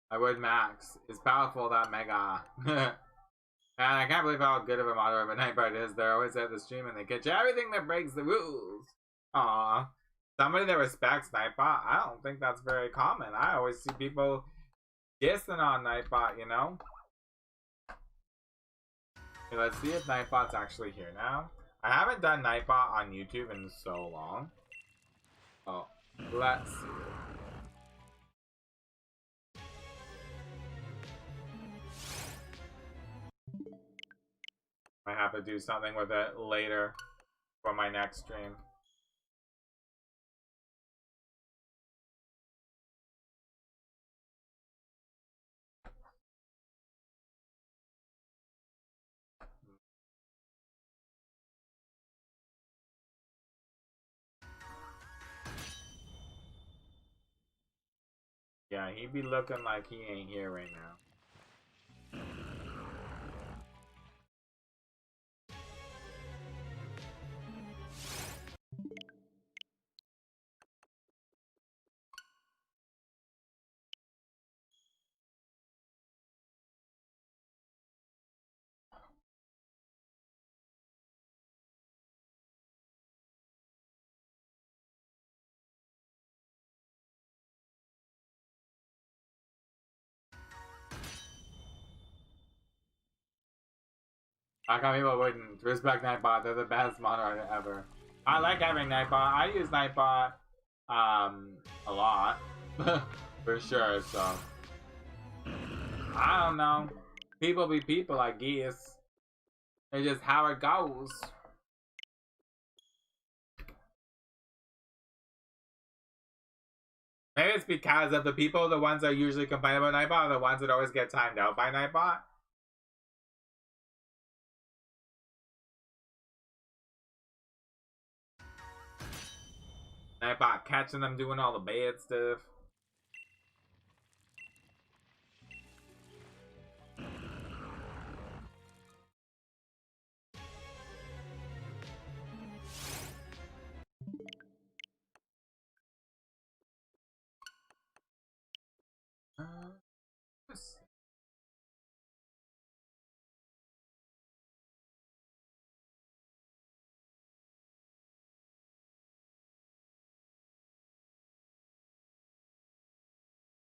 I would Max. It's powerful, that Mega. And I can't believe how good of a moderator of a Nightbot is. They're always at the stream and they catch everything that breaks the rules. Aw. Somebody that respects Nightbot, I don't think that's very common. I always see people dissing on Nightbot, you know? Okay, let's see if Nightbot's actually here now. I haven't done Nightbot on YouTube in so long. Oh, let's see. I have to do something with it later for my next stream. Yeah, he be looking like he ain't here right now. How come people wouldn't respect Nightbot? They're the best moderator ever. I like having Nightbot. I use Nightbot a lot. For sure, so I don't know. People be people, I guess. It's just how it goes. Maybe it's because of the people, the ones that usually complain about Nightbot, are the ones that always get timed out by Nightbot. Nightbot catching them doing all the bad stuff.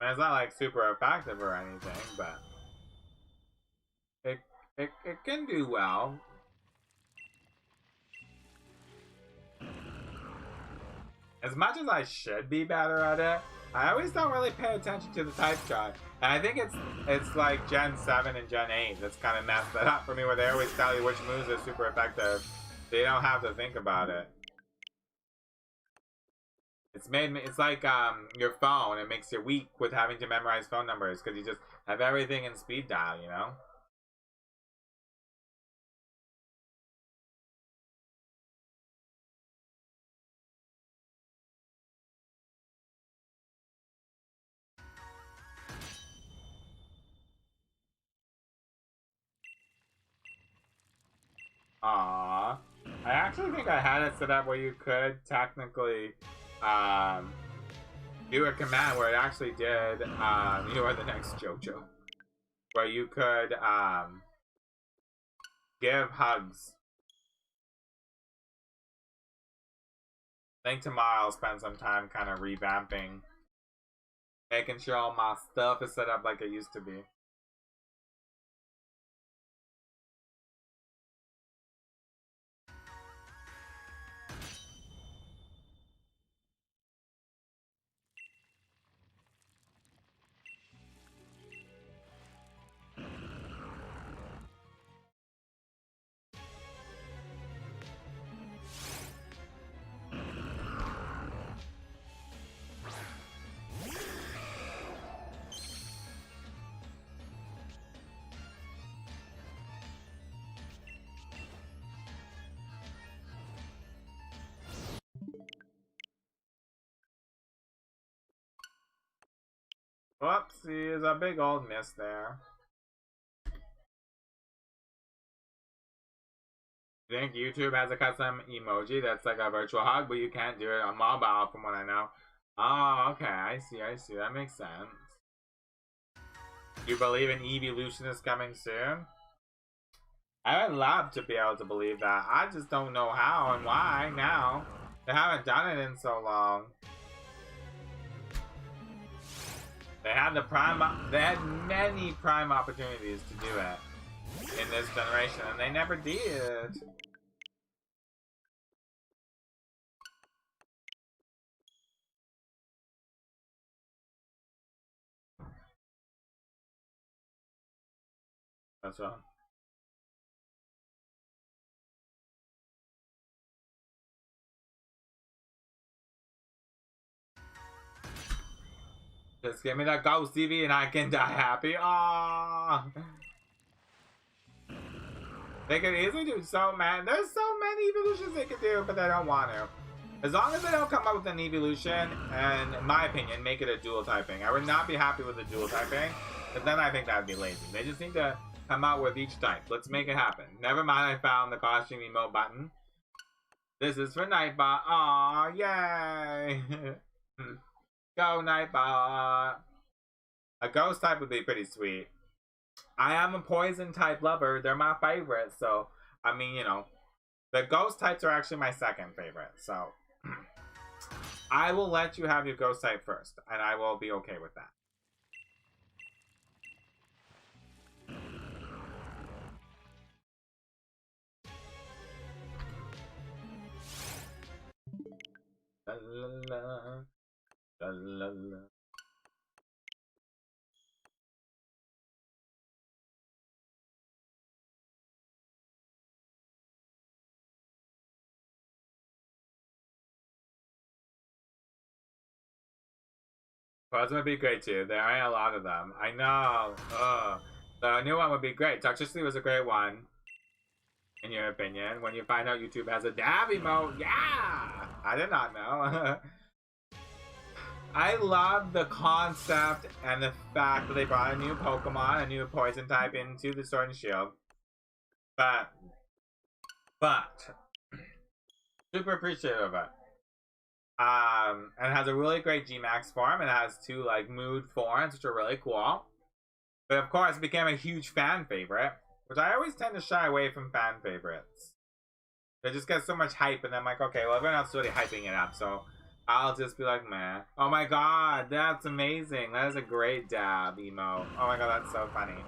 It's not like super effective or anything, but it can do well. As much as I should be better at it, I always don't really pay attention to the type chart. And I think it's like Gen 7 and Gen 8 that's kind of messed that up for me, where they always tell you which moves are super effective. So you don't have to think about it. It's made me, it's like your phone. It makes you weak with having to memorize phone numbers because you just have everything in speed dial, you know? Aww. I actually think I had it set up where you could technically do a command where it actually did, you are the next JoJo. Where you could give hugs. I think tomorrow I'll spend some time kind of revamping, making sure all my stuff is set up like it used to be. Whoopsie, there's a big old miss there. I think YouTube has a custom emoji that's like a virtual hug, but you can't do it on mobile from what I know. Oh, okay, I see, that makes sense. You believe an evolution is coming soon? I would love to be able to believe that. I just don't know how and why now. They haven't done it in so long. They had many prime opportunities to do it in this generation, and they never did. That's wrong. Just give me that ghost TV and I can die happy. Aww. They could easily do so many. There's so many evolutions they could do, but they don't want to. As long as they don't come up with an evolution, and in my opinion, make it a dual typing. I would not be happy with the dual typing, but then I think that would be lazy. They just need to come out with each type. Let's make it happen. Never mind, I found the costume emote button. This is for Nightbot. Aw, yay! Go, Nightbot! A ghost type would be pretty sweet. I am a poison type lover. They're my favorite, so, I mean, you know. The ghost types are actually my second favorite, so. I will let you have your ghost type first, and I will be okay with that. La la la. La la la. Poison would be great too. There are a lot of them. I know. Ugh. The new one would be great. Toxiiic was a great one. In your opinion, when you find out YouTube has a dab emote, yeah! I did not know. I love the concept and the fact that they brought a new Pokemon, a new poison type into the Sword and Shield. But, super appreciative of it. And it has a really great G-Max form, and it has 2 like mood forms, which are really cool. But of course, it became a huge fan favorite, which I always tend to shy away from fan favorites. They just get so much hype, and I'm like, okay, well, everyone else is really hyping it up, so I'll just be like, meh. Oh my god, that's amazing. That is a great dab emo. Oh my god, that's so funny.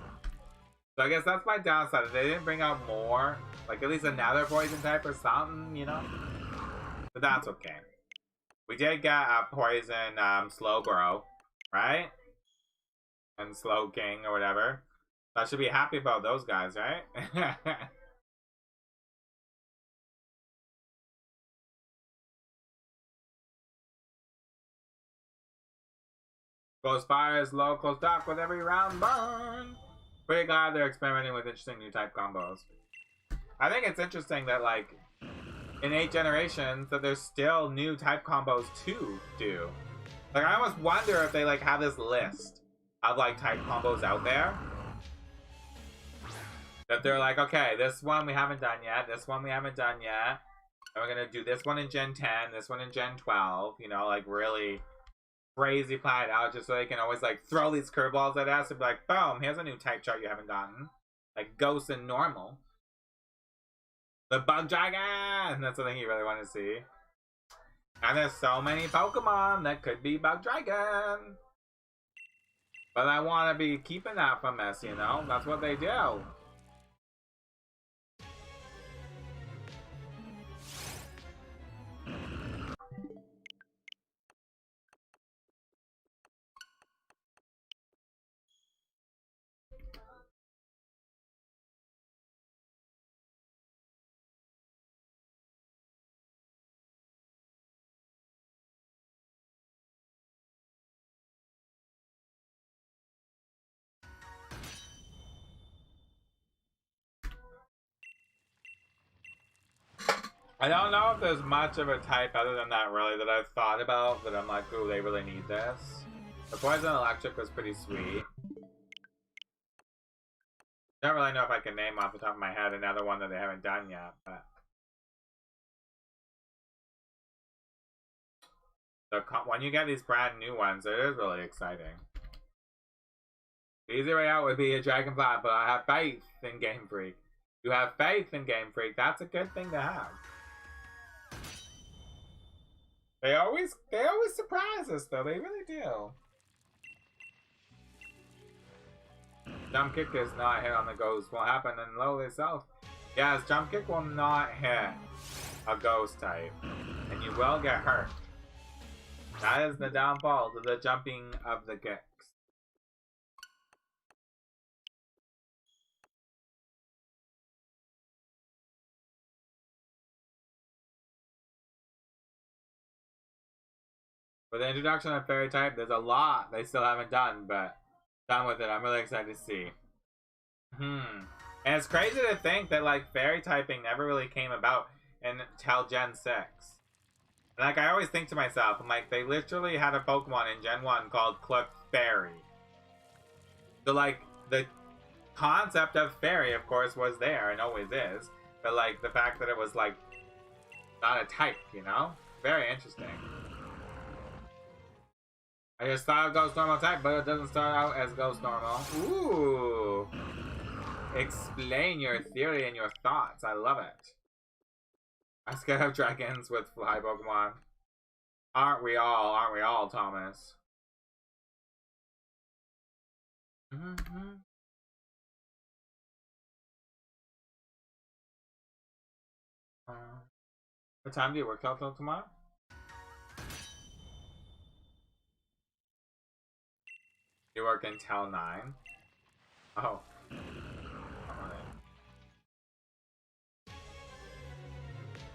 So I guess that's my downside. If they didn't bring out more, like at least another poison type or something, you know? But that's okay. We did get a poison Slowbro, right? And Slow King or whatever. So I should be happy about those guys, right? Close fires, low, close dark with every round burn. Pretty glad they're experimenting with interesting new type combos. I think it's interesting that, like, in 8 generations, that there's still new type combos to do. Like, I almost wonder if they, like, have this list of, like, type combos out there. That they're like, okay, this one we haven't done yet, this one we haven't done yet. And we're gonna do this one in Gen 10, this one in Gen 12, you know, like, really crazy plan out just so they can always like throw these curveballs at us and be like, boom, here's a new type chart you haven't gotten. Like Ghost and Normal. The Bug Dragon! That's the thing you really want to see. And there's so many Pokemon that could be Bug Dragon. But I want to be keeping that from us, you know? That's what they do. I don't know if there's much of a type other than that really that I've thought about that I'm like, ooh, they really need this. The Poison Electric was pretty sweet. Don't really know if I can name off the top of my head another one that they haven't done yet, but when you get these brand new ones, it is really exciting. The easy way out would be a Dragonfly, but I have faith in Game Freak. You have faith in Game Freak, that's a good thing to have. They always surprise us though, they really do. Jump Kick is not hit on the ghost. Will happen in lowly self. Yes, Jump Kick will not hit a ghost type. And you will get hurt. That is the downfall to the jumping of the kicks. For the introduction of fairy type, there's a lot they still haven't done, but done with it. I'm really excited to see. And it's crazy to think that like fairy typing never really came about until Gen 6. And like I always think to myself, I'm like, they literally had a Pokemon in Gen 1 called Clefairy. So like the concept of fairy of course was there and always is. But like the fact that it was like not a type, you know? Very interesting. I just thought it goes normal type, but it doesn't start out as goes normal. Ooh. Explain your theory and your thoughts. I love it. I'm scared of dragons with fly Pokemon. Aren't we all, Thomas? What time do you work till tomorrow? You work until 9? Oh.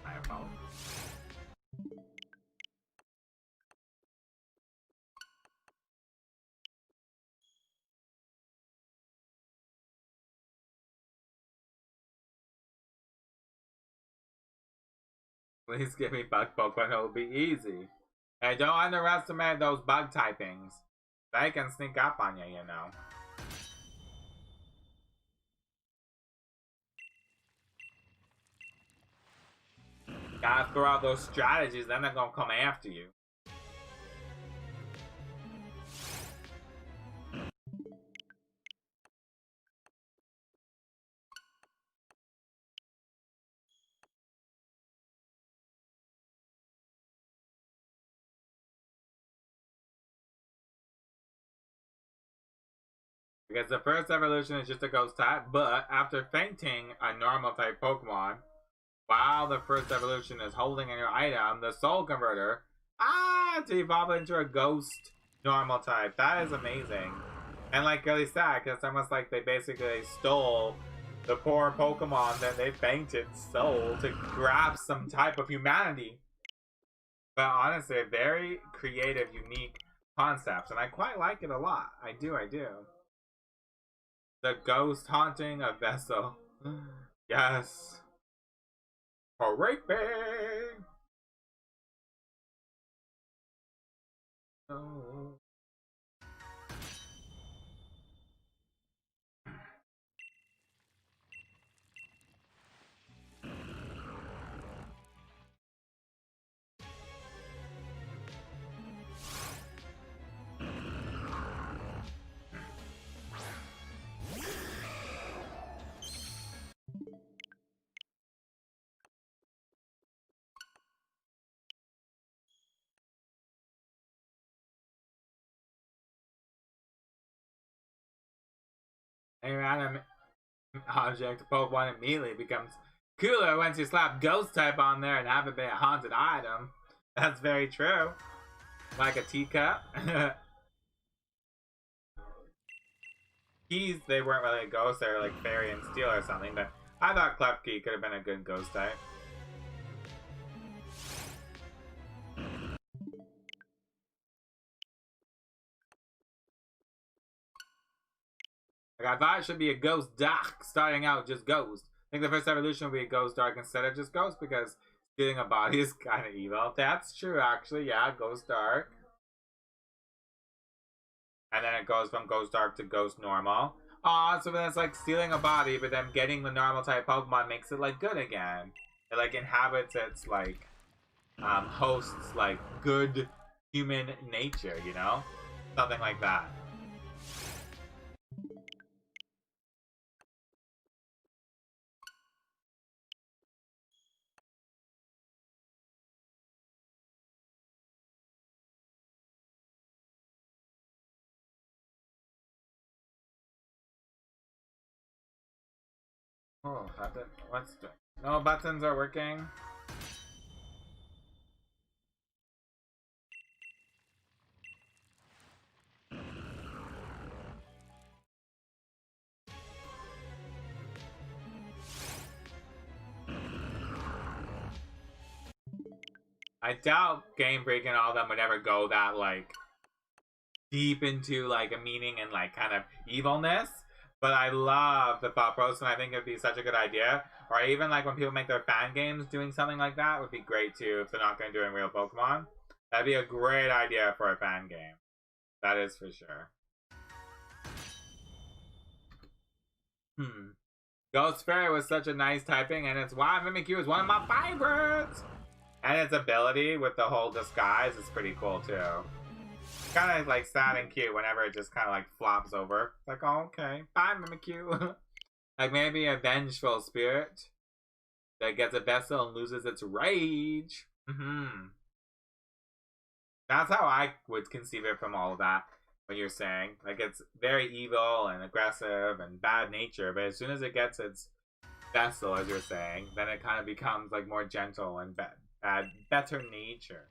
I apologize. Please give me bug Pokemon, it'll be easy. Hey, don't underestimate those bug typings. They can sneak up on you, you know. Gotta throw out those strategies, then they're gonna come after you. Because the first evolution is just a ghost type, but after fainting a normal type Pokemon, while the first evolution is holding in your item, the soul converter, to evolve into a ghost normal type. That is amazing. And like really sad, because it's almost like they basically stole the poor Pokemon that they fainted soul to grab some type of humanity. But honestly, very creative, unique concepts, and I quite like it a lot. I do. The ghost haunting a vessel. Yes. Creepy. Oh. A random object Pokemon immediately becomes cooler once you slap ghost type on there and have it be a haunted item. That's very true. Like a teacup. Keys, they weren't really a ghost, they were like fairy and steel or something, but I thought Klefki could have been a good ghost type. Like, I thought it should be a ghost dark, starting out just ghost. I think the first evolution would be a ghost dark instead of just ghost, because stealing a body is kind of evil. That's true, actually. Yeah, ghost dark. And then it goes from ghost dark to ghost normal. Aw, so then it's like stealing a body, but then getting the normal type Pokemon makes it like good again. It like inhabits its like hosts like good human nature, you know? Something like that. Oh, what's the... No buttons are working. I doubt Game Freak and all of them would ever go that, like, deep into, like, a meaning and, like, kind of evilness. But I love the thought process, and I think it'd be such a good idea. Or even, like, when people make their fan games, doing something like that would be great, too, if they're not going to do it in real Pokemon. That'd be a great idea for a fan game. That is for sure. Ghost Fairy was such a nice typing, and its wild Mimikyu is one of my favorites! And its ability with the whole disguise is pretty cool, too. Kind of, like, sad and cute whenever it just kind of, like, flops over. It's like, oh, okay. Bye, Mimikyu. Like, maybe a vengeful spirit that gets a vessel and loses its rage. That's how I would conceive it from all of that. What you're saying, like, it's very evil and aggressive and bad nature, but as soon as it gets its vessel, as you're saying, then it kind of becomes like more gentle and better nature.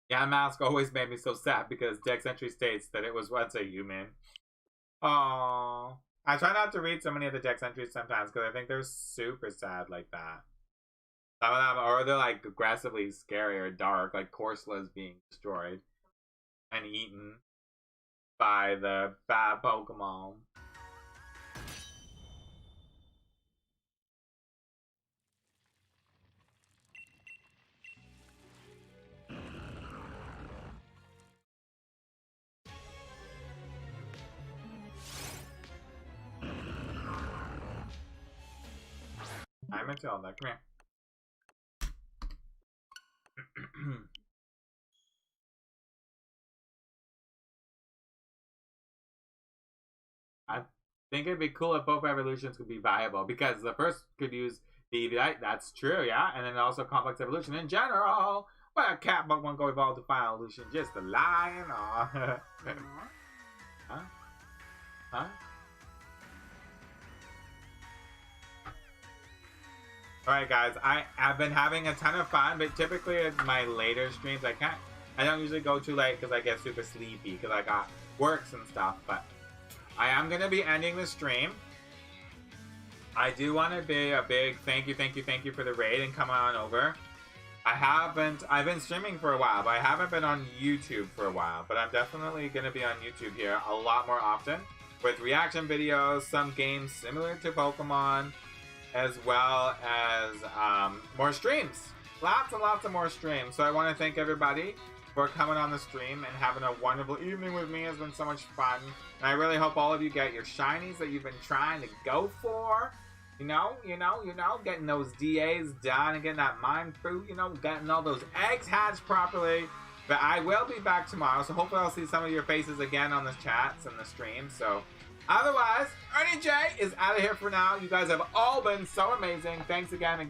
Yeah, Mask always made me so sad because Dex entry states that it was once a human. Aww. I try not to read so many of the Dex entries sometimes because I think they're super sad like that. Some of them, or they're like aggressively scary or dark, like Corsolas being destroyed and eaten by the bad Pokemon. Hi, Matilda. Come here. I think it'd be cool if both evolutions could be viable because the first could use the Eevee. That's true, yeah. And then also complex evolution in general. Well, a cat Pokemon go evolve to final evolution. Just a lion. Huh? Huh? Alright guys, I've been having a ton of fun, but typically in my later streams I don't usually go too late because I get super sleepy because I got works and stuff, but I am going to be ending the stream. I do want to be a big thank you for the raid and coming on over. I've been streaming for a while, but I haven't been on YouTube for a while, but I'm definitely going to be on YouTube here a lot more often with reaction videos, some games similar to Pokemon, as well as more streams. Lots and lots of more streams. So I want to thank everybody for coming on the stream and having a wonderful evening with me. It's been so much fun. And I really hope all of you get your shinies that you've been trying to go for. You know, getting those DAs done and getting that mind fruit, getting all those eggs hatched properly. But I will be back tomorrow, so hopefully I'll see some of your faces again on the chats and the stream. So otherwise, Erniiie is out of here for now. You guys have all been so amazing. Thanks again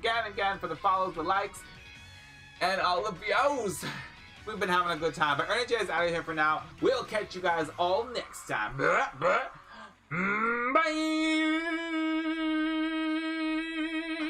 for the follows, the likes, and all the views. We've been having a good time. But Erniiie is out of here for now. We'll catch you guys all next time. Bye.